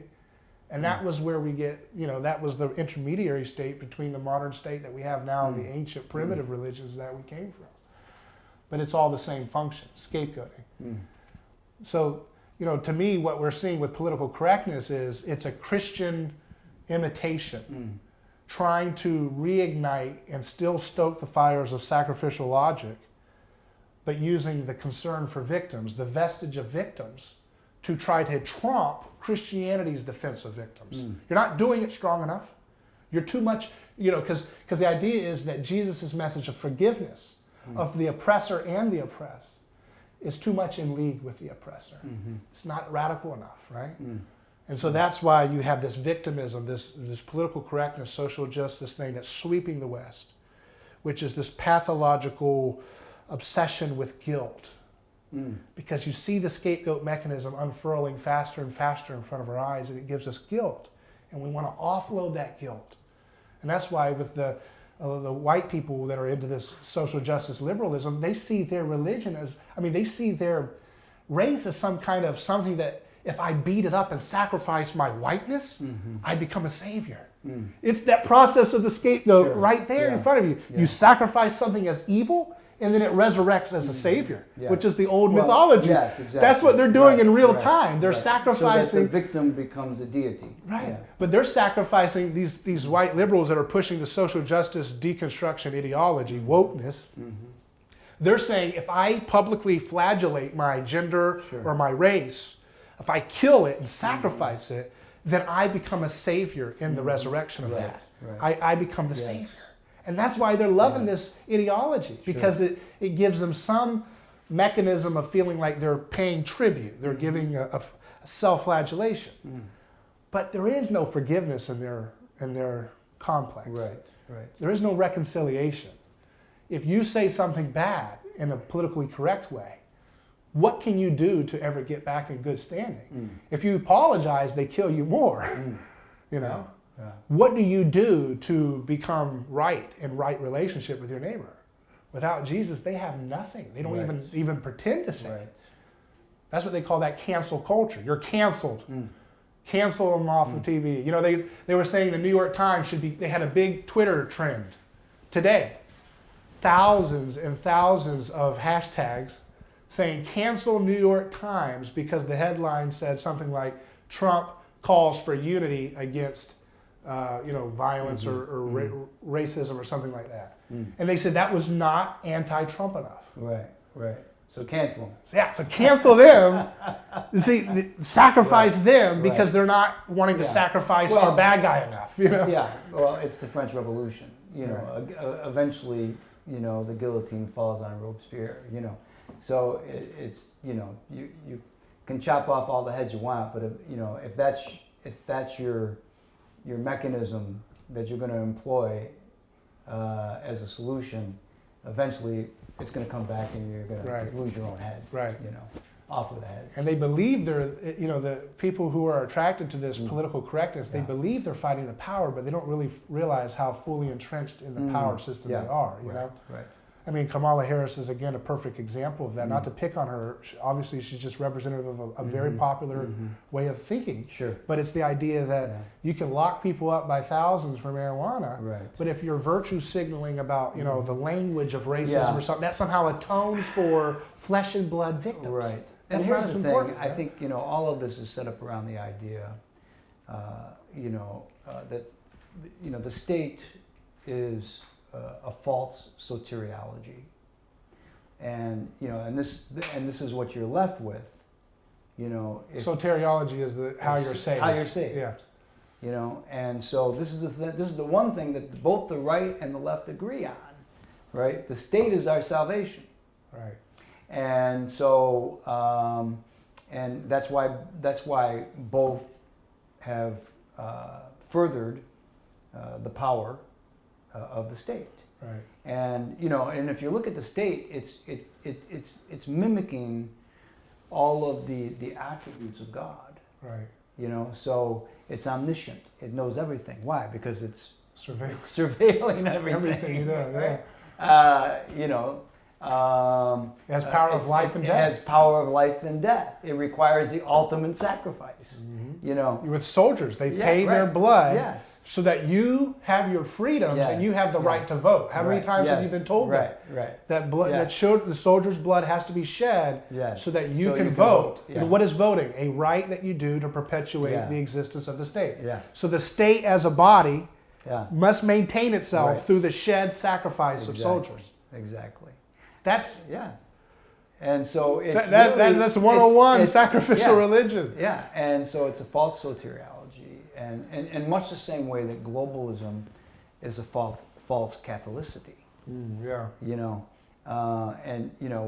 And that was where we get, that was the intermediary state between the modern state that we have now and the ancient primitive religions that we came from. But it's all the same function, scapegoating. So, to me, what we're seeing with political correctness is it's a Christian imitation, trying to reignite and still stoke the fires of sacrificial logic, but using the concern for victims, the vestige of victims, to try to trump Christianity's defense of victims. You're not doing it strong enough. You're too much, because the idea is that Jesus' message of forgiveness of the oppressor and the oppressed is too much in league with the oppressor. It's not radical enough, right? And so that's why you have this victimism, this political correctness, social justice thing that's sweeping the West, which is this pathological obsession with guilt. Because you see the scapegoat mechanism unfurling faster and faster in front of our eyes, and it gives us guilt. And we want to offload that guilt. And that's why with the white people that are into this social justice liberalism, they see their religion as, they see their race as some kind of something that if I beat it up and sacrifice my whiteness, I become a savior. It's that process of the scapegoat right there in front of you. You sacrifice something as evil, and then it resurrects as a savior, which is the old mythology. Yes, exactly. That's what they're doing in real time. They're sacrificing. So that the victim becomes a deity. Right. Yeah. But they're sacrificing these white liberals that are pushing the social justice deconstruction ideology, wokeness. They're saying if I publicly flagellate my gender or my race, if I kill it and sacrifice it, then I become a savior in the resurrection of that. Right. I become the savior. And that's why they're loving this ideology, because it gives them some mechanism of feeling like they're paying tribute. They're giving a self-flagellation. But there is no forgiveness in their complex. Right. There is no reconciliation. If you say something bad in a politically correct way, what can you do to ever get back in good standing? If you apologize, they kill you more. You know? What do you do to become right in right relationship with your neighbor? Without Jesus, they have nothing. They don't even pretend to say it. That's what they call that cancel culture. You're canceled. Cancel them off of TV. You know, they were saying the New York Times they had a big Twitter trend today. Thousands and thousands of hashtags saying cancel New York Times because the headline said something like Trump calls for unity against violence or racism or something like that. And they said that was not anti-Trump enough. Right. So cancel them. Yeah, so cancel them. You see, sacrifice them because they're not wanting to sacrifice our bad guy enough. You know? Yeah, well, it's the French Revolution. You know, eventually, the guillotine falls on Robespierre. So it's you can chop off all the heads you want, but if that's your mechanism that you're going to employ as a solution, eventually it's going to come back and you're going to lose your own head. Right. Off with the head. And they believe the people who are attracted to this political correctness, they believe they're fighting the power, but they don't really realize how fully entrenched in the power system they are. You know. Right. I mean, Kamala Harris is, again, a perfect example of that. Not to pick on her. Obviously, she's just representative of a very popular way of thinking. Sure. But it's the idea that you can lock people up by thousands for marijuana. Right. But if you're virtue signaling about, the language of racism or something, that somehow atones for flesh and blood victims. Right. And here's the thing. I think, all of this is set up around the idea, that, the state is a false soteriology, and this is what you're left with. Soteriology is how you're saved. How you're saved. Yeah. And so this is the one thing that both the right and the left agree on, right? The state is our salvation. Right. And so and that's why both have furthered the power of the state, right? And and if you look at the state, it's mimicking all of the attributes of God, right? So it's omniscient; it knows everything. Why? Because it's surveilling everything you know, right? It has power of life and death. It has power of life and death. It requires the ultimate sacrifice. With soldiers, they pay their blood so that you have your freedoms and you have the right to vote. How many times have you been told that? That blood, the soldier's blood has to be shed so that you can vote. And what is voting? A right that you do to perpetuate the existence of the state. So the state as a body must maintain itself through the shed sacrifice of soldiers. Exactly. That's and so it's that's 101 sacrificial religion. Yeah, and so it's a false soteriology, and much the same way that globalism is a false Catholicity.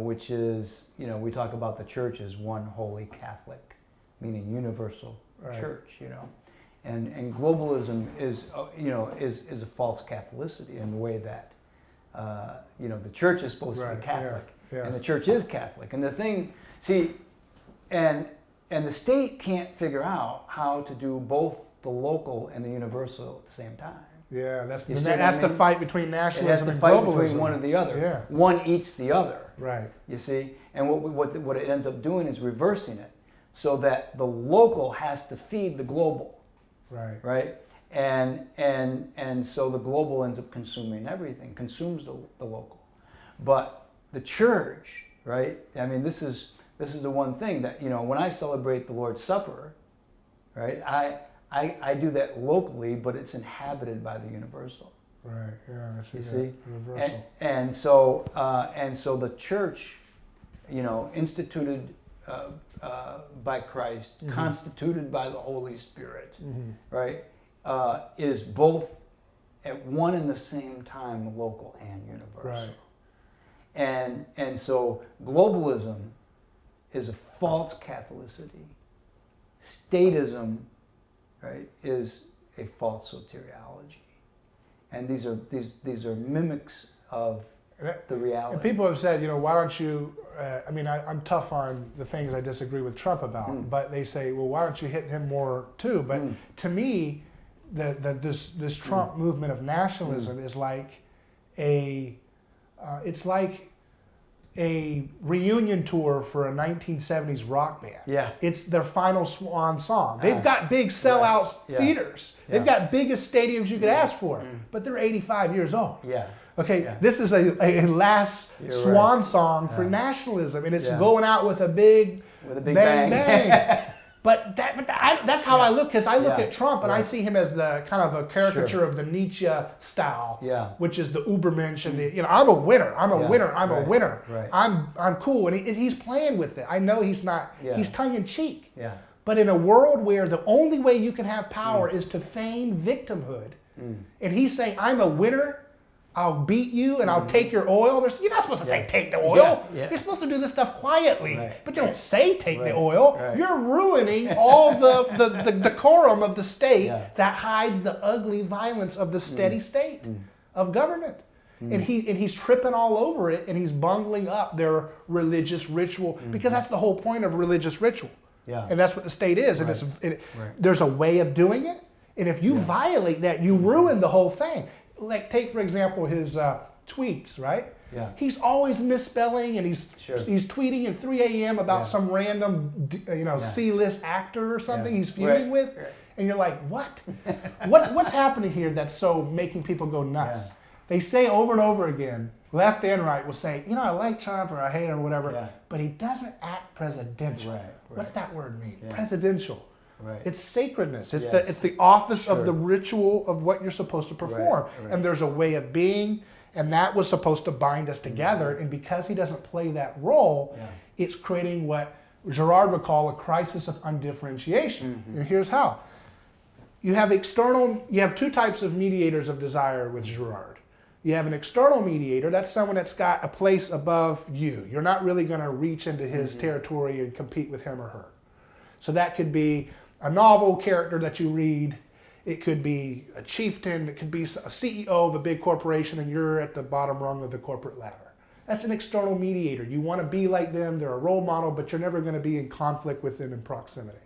Which is we talk about the church as one holy Catholic, meaning universal church, you know. And globalism is a false Catholicity in the way that the church is supposed to be Catholic, and the church is Catholic. And the thing, and the state can't figure out how to do both the local and the universal at the same time. Yeah, that's the fight between nationalism and fight globalism. between one or the other. Yeah. One eats the other. Right. You see, and what it ends up doing is reversing it, so that the local has to feed the global. Right. Right. And so the global ends up consuming everything, consumes the local. But the church, right? I mean, this is the one thing that, when I celebrate the Lord's Supper, right? I do that locally, but it's inhabited by the universal. Right. Yeah. That's you see, universal. And so the church, instituted by Christ, constituted by the Holy Spirit, right, is both at one and the same time local and universal. Right. And so globalism is a false Catholicity. Statism, right, is a false soteriology. And these are mimics of the reality. And people have said, why don't you, I'm tough on the things I disagree with Trump about, but they say, well, why don't you hit him more too? But to me, this Trump movement of nationalism is like it's like a reunion tour for a 1970s rock band. Yeah. It's their final swan song. They've got big sellout theaters. They've got biggest stadiums you could ask for, but they're 85 years old. Yeah. Okay, this is a last swan song for nationalism, and it's going out with a big bang. But that's how I look, because I look at Trump and I see him as the kind of a caricature of the Nietzsche style, which is the Ubermensch and the I'm a winner, I'm a winner, Right. I'm cool, and he's playing with it. I know he's not, he's tongue in cheek. Yeah. But in a world where the only way you can have power is to feign victimhood, and he's saying I'm a winner. I'll beat you and I'll take your oil. You're not supposed to say take the oil. You're supposed to do this stuff quietly, but you don't say take the oil. You're ruining all the decorum of the state that hides the ugly violence of the steady state of government. And he's tripping all over it, and he's bungling up their religious ritual, because that's the whole point of religious ritual. Yeah. And that's what the state is. And there's a way of doing it, and if you violate that, you ruin the whole thing. Like, take for example his tweets, right? Yeah. He's always misspelling, and he's tweeting at 3 a.m. about some random, C-list actor or something he's feuding with, and you're like, what? What's happening here that's so making people go nuts? Yeah. They say over and over again, left and right will say, I like Trump or I hate him or whatever, but he doesn't act presidential. Right. What's that word mean? Yeah. Presidential. Right. It's sacredness. It's the office of the ritual of what you're supposed to perform. Right. And there's a way of being, and that was supposed to bind us together. And because he doesn't play that role, it's creating what Girard would call a crisis of undifferentiation. And here's how. You have two types of mediators of desire with Girard. You have an external mediator. That's someone that's got a place above you. You're not really going to reach into his territory and compete with him or her. So that could be a novel character that you read. It could be a chieftain. It could be a CEO of a big corporation, and you're at the bottom rung of the corporate ladder. That's an external mediator. You want to be like them. They're a role model, but you're never going to be in conflict with them in proximity.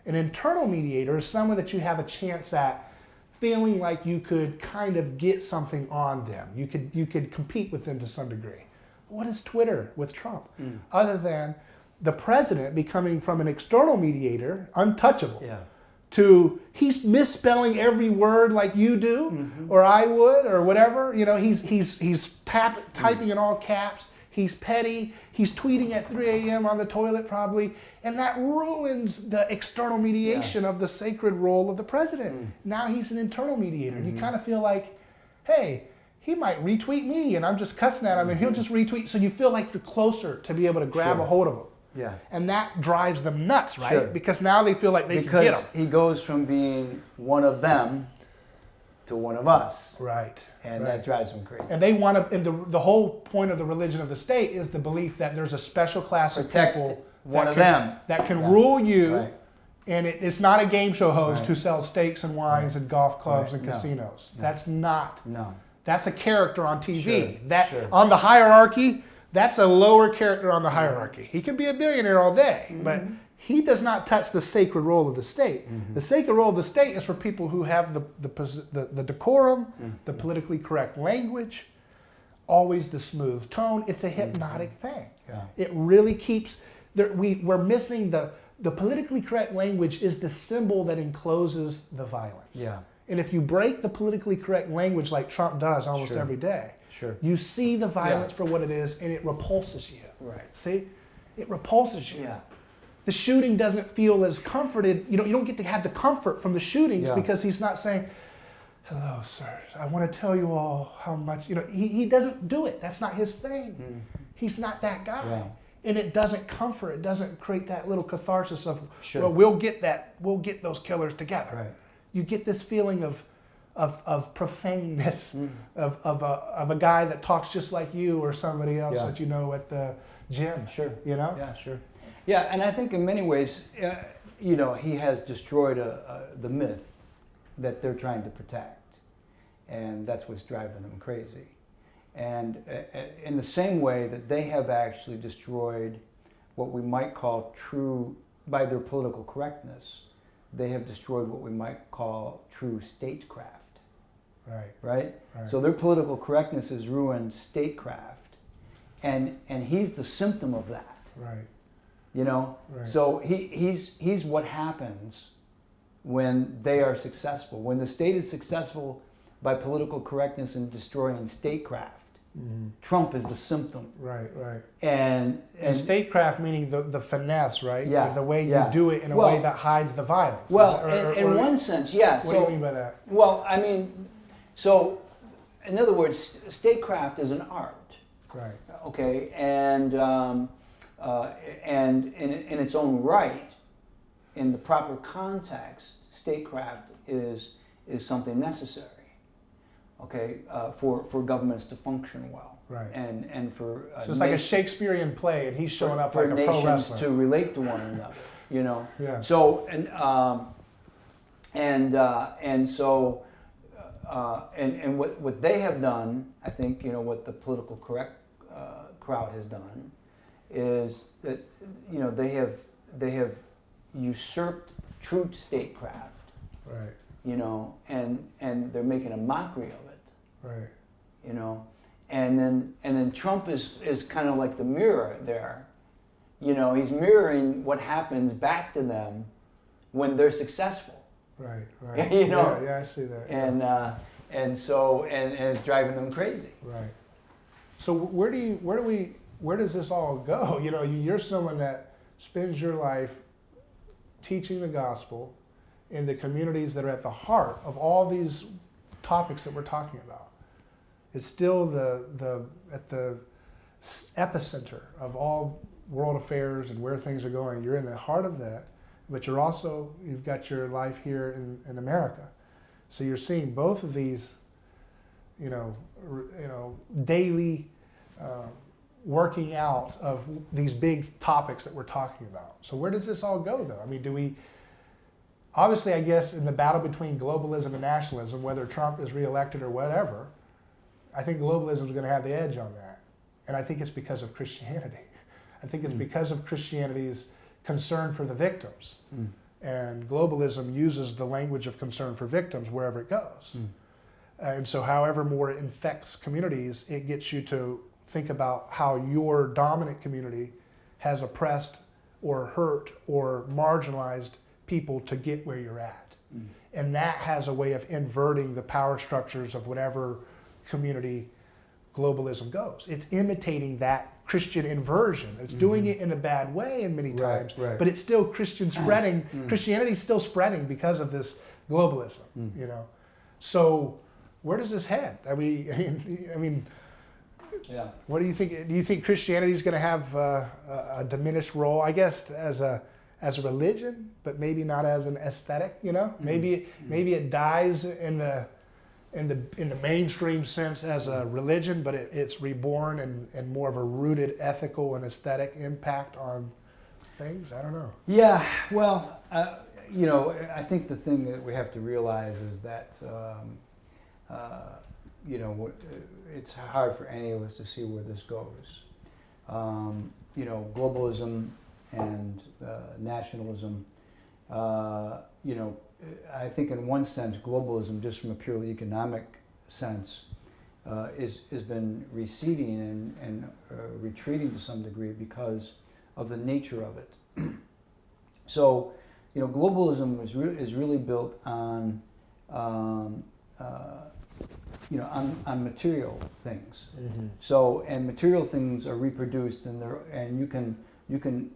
An internal mediator is someone that you have a chance at feeling like you could kind of get something on them. You could compete with them to some degree. What is Twitter with Trump? Other than the president becoming from an external mediator, untouchable, to he's misspelling every word like you do, or I would, or whatever. He's typing in all caps. He's petty. He's tweeting at 3 a.m. on the toilet probably, and that ruins the external mediation of the sacred role of the president. Now he's an internal mediator, and you kind of feel like, hey, he might retweet me, and I'm just cussing at him, and he'll just retweet. So you feel like you're closer to be able to grab a hold of him. Yeah. And that drives them nuts, right? Sure. Because now they feel like they can get him. He goes from being one of them to one of us. Right. And that drives them crazy. And they want to, and the whole point of the religion of the state is the belief that there's a special class of people that can rule you And it's not a game show host Right. who sells steaks and wines and golf clubs and No. casinos. No. That's not. No. That's a character on TV. Sure. On the hierarchy, that's a lower character on the hierarchy. He can be a billionaire all day, but he does not touch the sacred role of the state. The sacred role of the state is for people who have the decorum, the politically correct language, always the smooth tone. It's a hypnotic thing. Yeah. It really keeps. We're missing the politically correct language is the symbol that encloses the violence. Yeah. And if you break the politically correct language like Trump does almost Sure. every day, Sure. you see the violence for what it is, and it repulses you. Right. See, it repulses you. Yeah. The shooting doesn't feel as comforted. You don't get to have the comfort from the shootings Yeah. because he's not saying, "Hello, sir. I want to tell you all how much." He doesn't do it. That's not his thing. He's not that guy. Yeah. And it doesn't comfort. It doesn't create that little catharsis of, Sure. well, we'll get those killers together. Right. You get this feeling of profaneness of a guy that talks just like you or somebody else Yeah. that you know at the gym. Sure. You know? Yeah, sure. Yeah, and I think in many ways, he has destroyed the myth that they're trying to protect, and that's what's driving them crazy. And in the same way that they have actually destroyed what we might call true, by their political correctness, they have destroyed what we might call true statecraft. Right. Right? Right. So their political correctness has ruined statecraft, and he's the symptom of that. Right. Right. So he's what happens when they are successful. When the state is successful by political correctness and destroying statecraft, Trump is the symptom. Right. And statecraft meaning the finesse, right? Yeah, The way yeah. you do it in a way that hides the violence. Well, Is it- in one sense, yeah. What do you mean by that? Well, I mean, so in other words, statecraft is an art. Right. Okay, and in its own right, in the proper context, statecraft is something necessary. Okay, for governments to function well. Right. And for So it's like a Shakespearean play, and he's showing up for like a pro nations wrestler. to relate to one another. Yeah. So and what they have done, I think, what the political correct crowd has done, is that they have usurped true statecraft. Right. And they're making a mockery of it. Right. And then Trump is kind of like the mirror there. He's mirroring what happens back to them when they're successful. Right. Yeah, I see that. And so it's driving them crazy. Right. So where does this all go? You're someone that spends your life teaching the gospel in the communities that are at the heart of all these topics that we're talking about. It's still at the epicenter of all world affairs and where things are going. You're in the heart of that, but you've got your life here in America. So you're seeing both of these, daily working out of these big topics that we're talking about. So where does this all go, though? I mean, obviously, I guess in the battle between globalism and nationalism, whether Trump is reelected or whatever, I think globalism is going to have the edge on that. And I think it's because of Christianity. I think it's because of Christianity's concern for the victims. And globalism uses the language of concern for victims wherever it goes. And so however more it infects communities, it gets you to think about how your dominant community has oppressed or hurt or marginalized people to get where you're at. And that has a way of inverting the power structures of whatever community globalism goes. It's imitating that Christian inversion. It's doing it in a bad way in many times, but it's still Christian spreading. Christianity is still spreading because of this globalism, So where does this head? I mean, Yeah. what do you think? Do you think Christianity is going to have a diminished role, I guess, as a religion, but maybe not as an aesthetic? Maybe it dies in the mainstream sense as a religion, but it's reborn and more of a rooted ethical and aesthetic impact on things. I don't know. Yeah. Well, I think the thing that we have to realize is that, it's hard for any of us to see where this goes. Globalism and nationalism, I think in one sense, globalism, just from a purely economic sense, has been receding and retreating to some degree because of the nature of it. So, globalism is really built on material things. Mm-hmm. So, and material things are reproduced, and you can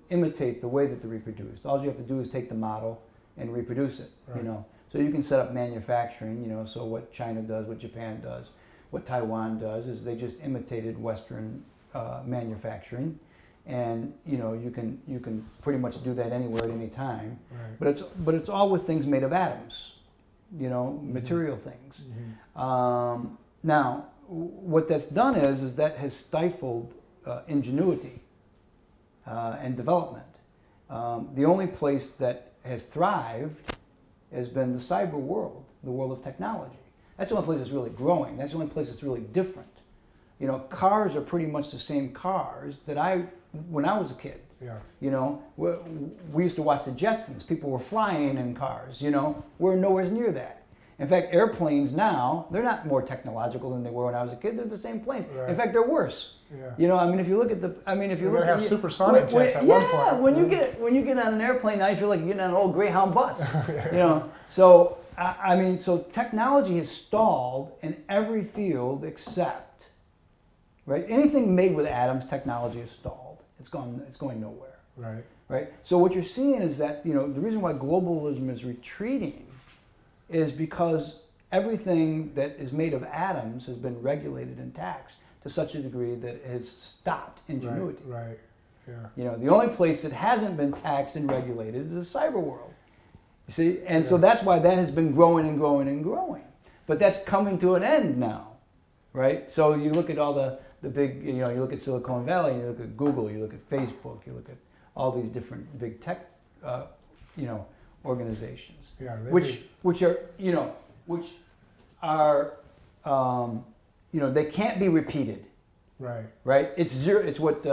imitate the way that they're reproduced. All you have to do is take the model and reproduce it. Right. So you can set up manufacturing. So what China does, what Japan does, what Taiwan does is they just imitated Western manufacturing, and you can pretty much do that anywhere at any time. Right. But it's all with things made of atoms, mm-hmm. material things. Mm-hmm. Now, what that's done is that has stifled ingenuity and development. The only place that has thrived has been the cyber world, the world of technology. That's the only place that's really growing. That's the only place that's really different. Cars are pretty much the same cars that when I was a kid. Yeah. We used to watch the Jetsons. People were flying in cars. We're nowhere near that. In fact, airplanes now, they're not more technological than they were when I was a kid. They're the same planes. Right. In fact, they're worse. Yeah. If you look at You're have supersonic jets at one point. Yeah, when you get on an airplane now, you feel like you're getting on an old Greyhound bus. So so technology has stalled in every field except, right? Anything made with atoms, technology is stalled. It's going nowhere. Right. Right. So what you're seeing is that the reason why globalism is retreating is because everything that is made of atoms has been regulated and taxed to such a degree that it has stopped ingenuity. Right. Yeah. The only place that hasn't been taxed and regulated is the cyber world. You see, and so that's why that has been growing and growing and growing. But that's coming to an end now, right? So you look at all the big, you look at Silicon Valley, you look at Google, you look at Facebook, you look at all these different big tech, organizations, which are they can't be repeated. Right. Right. It's zero. It's what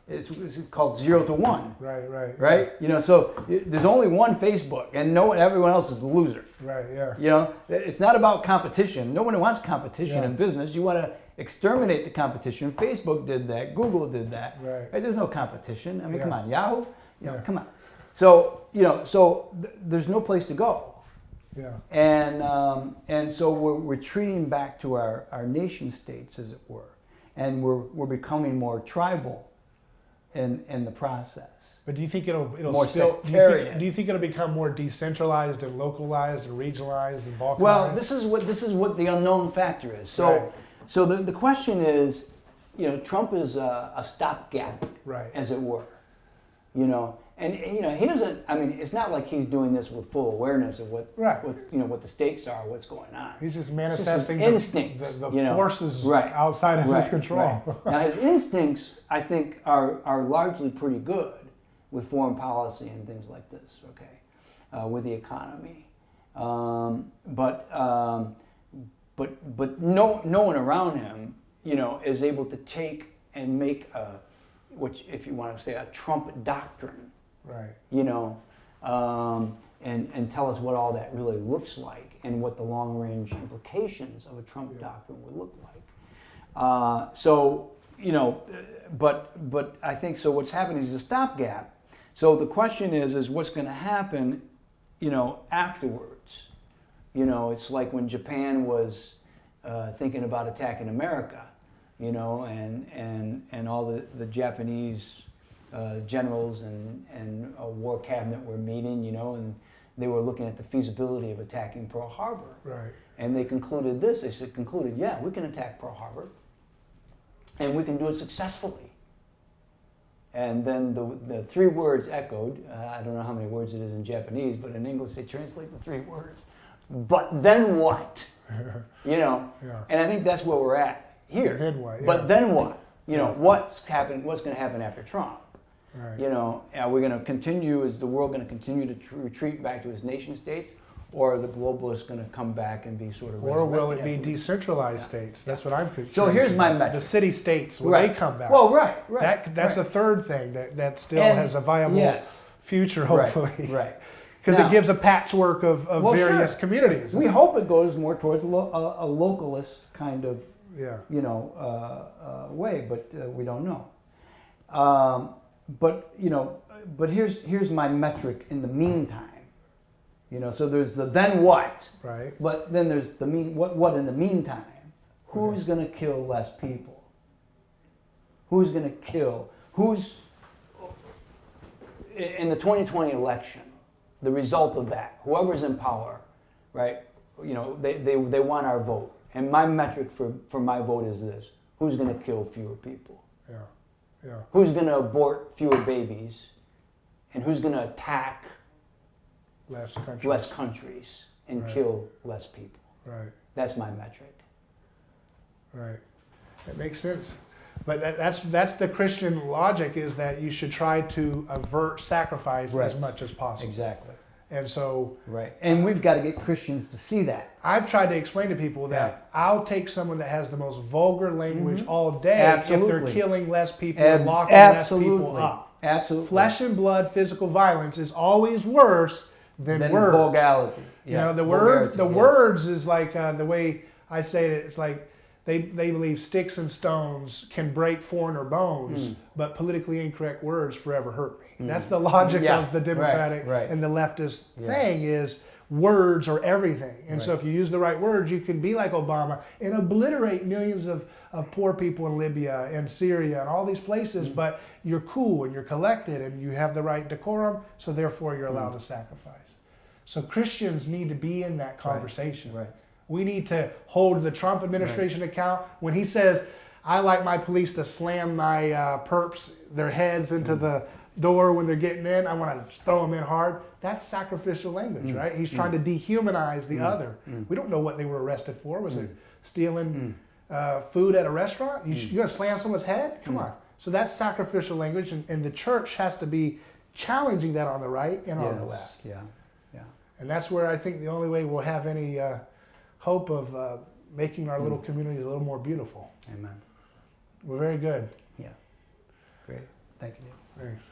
it's called 0 to 1. Right. Right. So there's only one Facebook, and everyone else is the loser. Right. Yeah. It's not about competition. Nobody wants competition in business. You want to exterminate the competition. Facebook did that. Google did that. Right. There's no competition. Come on, Yahoo. Come on. So there's no place to go. Yeah. And so we're retreating back to our nation states, as it were, and we're becoming more tribal in the process. But do you think it'll more still sectarian? Do you think it'll become more decentralized and localized and regionalized and balkanized? Well, this is what the unknown factor is. So the question is, Trump is a stopgap, as it were. And he doesn't. It's not like he's doing this with full awareness of what the stakes are, what's going on. He's just manifesting instincts, the forces outside of his control. Right. Now his instincts, I think, are largely pretty good with foreign policy and things like this. With the economy, but no one around him, is able to take and make which, if you want to say, a Trump doctrine. Right. And tell us what all that really looks like and what the long-range implications of a Trump doctrine would look like. But I think so. What's happening is a stopgap. So the question is what's going to happen, afterwards. It's like when Japan was thinking about attacking America, and all the Japanese generals and a war cabinet were meeting, and they were looking at the feasibility of attacking Pearl Harbor. Right. And they concluded this. They concluded, we can attack Pearl Harbor, and we can do it successfully. And then the three words echoed. I don't know how many words it is in Japanese, but in English they translate the three words. But then what? And I think that's where we're at here. Then what? Yeah. But then what? What's happened? What's going to happen after Trump? Right. You know, are we going to continue? Is the world going to continue to retreat back to its nation states, or are the globalists going to come back and be sort of? Or will it be afterwards? decentralized states? That's what I'm picturing. So here's my metric. The city states, will Right. they come back? Well, right. That's a third thing that still has a viable future, hopefully. Right. Because Now- it gives a patchwork of various sure. communities. We hope it goes more towards a localist kind of, Yeah. way, but we don't know. But here's my metric in the meantime. You know, so there's the then what, Right. but then there's the what in the meantime. Who's going to kill less people? Who's going to kill? Who's in the 2020 election? The result of that, whoever's in power, right? You know, they want our vote, and my metric for my vote is this: who's going to kill fewer people? Yeah. Yeah. Who's going to abort fewer babies, and who's going to attack Less countries. countries and Right. kill less people? Right. That's my metric. Right. That makes sense. But that's the Christian logic, is that you should try to avert sacrifice Right. as much as possible. Exactly. And so Right. And we've got to get Christians to see that. I've tried to explain to people that I'll take someone that has the most vulgar language all day if Absolutely. they're killing less people and locking less people up. Absolutely. Flesh and blood, physical violence is always worse than Then words. vulgarity. You know, the Vulgarity, words is like the way I say it. It's like they believe sticks and stones can break foreigner bones, but politically incorrect words forever hurt me. That's the logic Yeah, of the Democratic right. and the leftist thing is words are everything. And so if you use the right words, you can be like Obama and obliterate millions of poor people in Libya and Syria and all these places, but you're cool and you're collected and you have the right decorum, so therefore you're allowed to sacrifice. So Christians need to be in that conversation. Right. We need to hold the Trump administration account when he says, I like my police to slam my perps, their heads into the door when they're getting in. I want to throw them in hard. That's sacrificial language, right? He's trying to dehumanize the other. We don't know what they were arrested for. Was it stealing food at a restaurant? You're going to slam someone's head? Come on. So that's sacrificial language, and the church has to be challenging that on the right and on the left. Yeah. And that's where I think the only way we'll have any hope of making our little communities a little more beautiful. Amen. We're very good. Yeah. Great. Thank you, Dave. Thanks.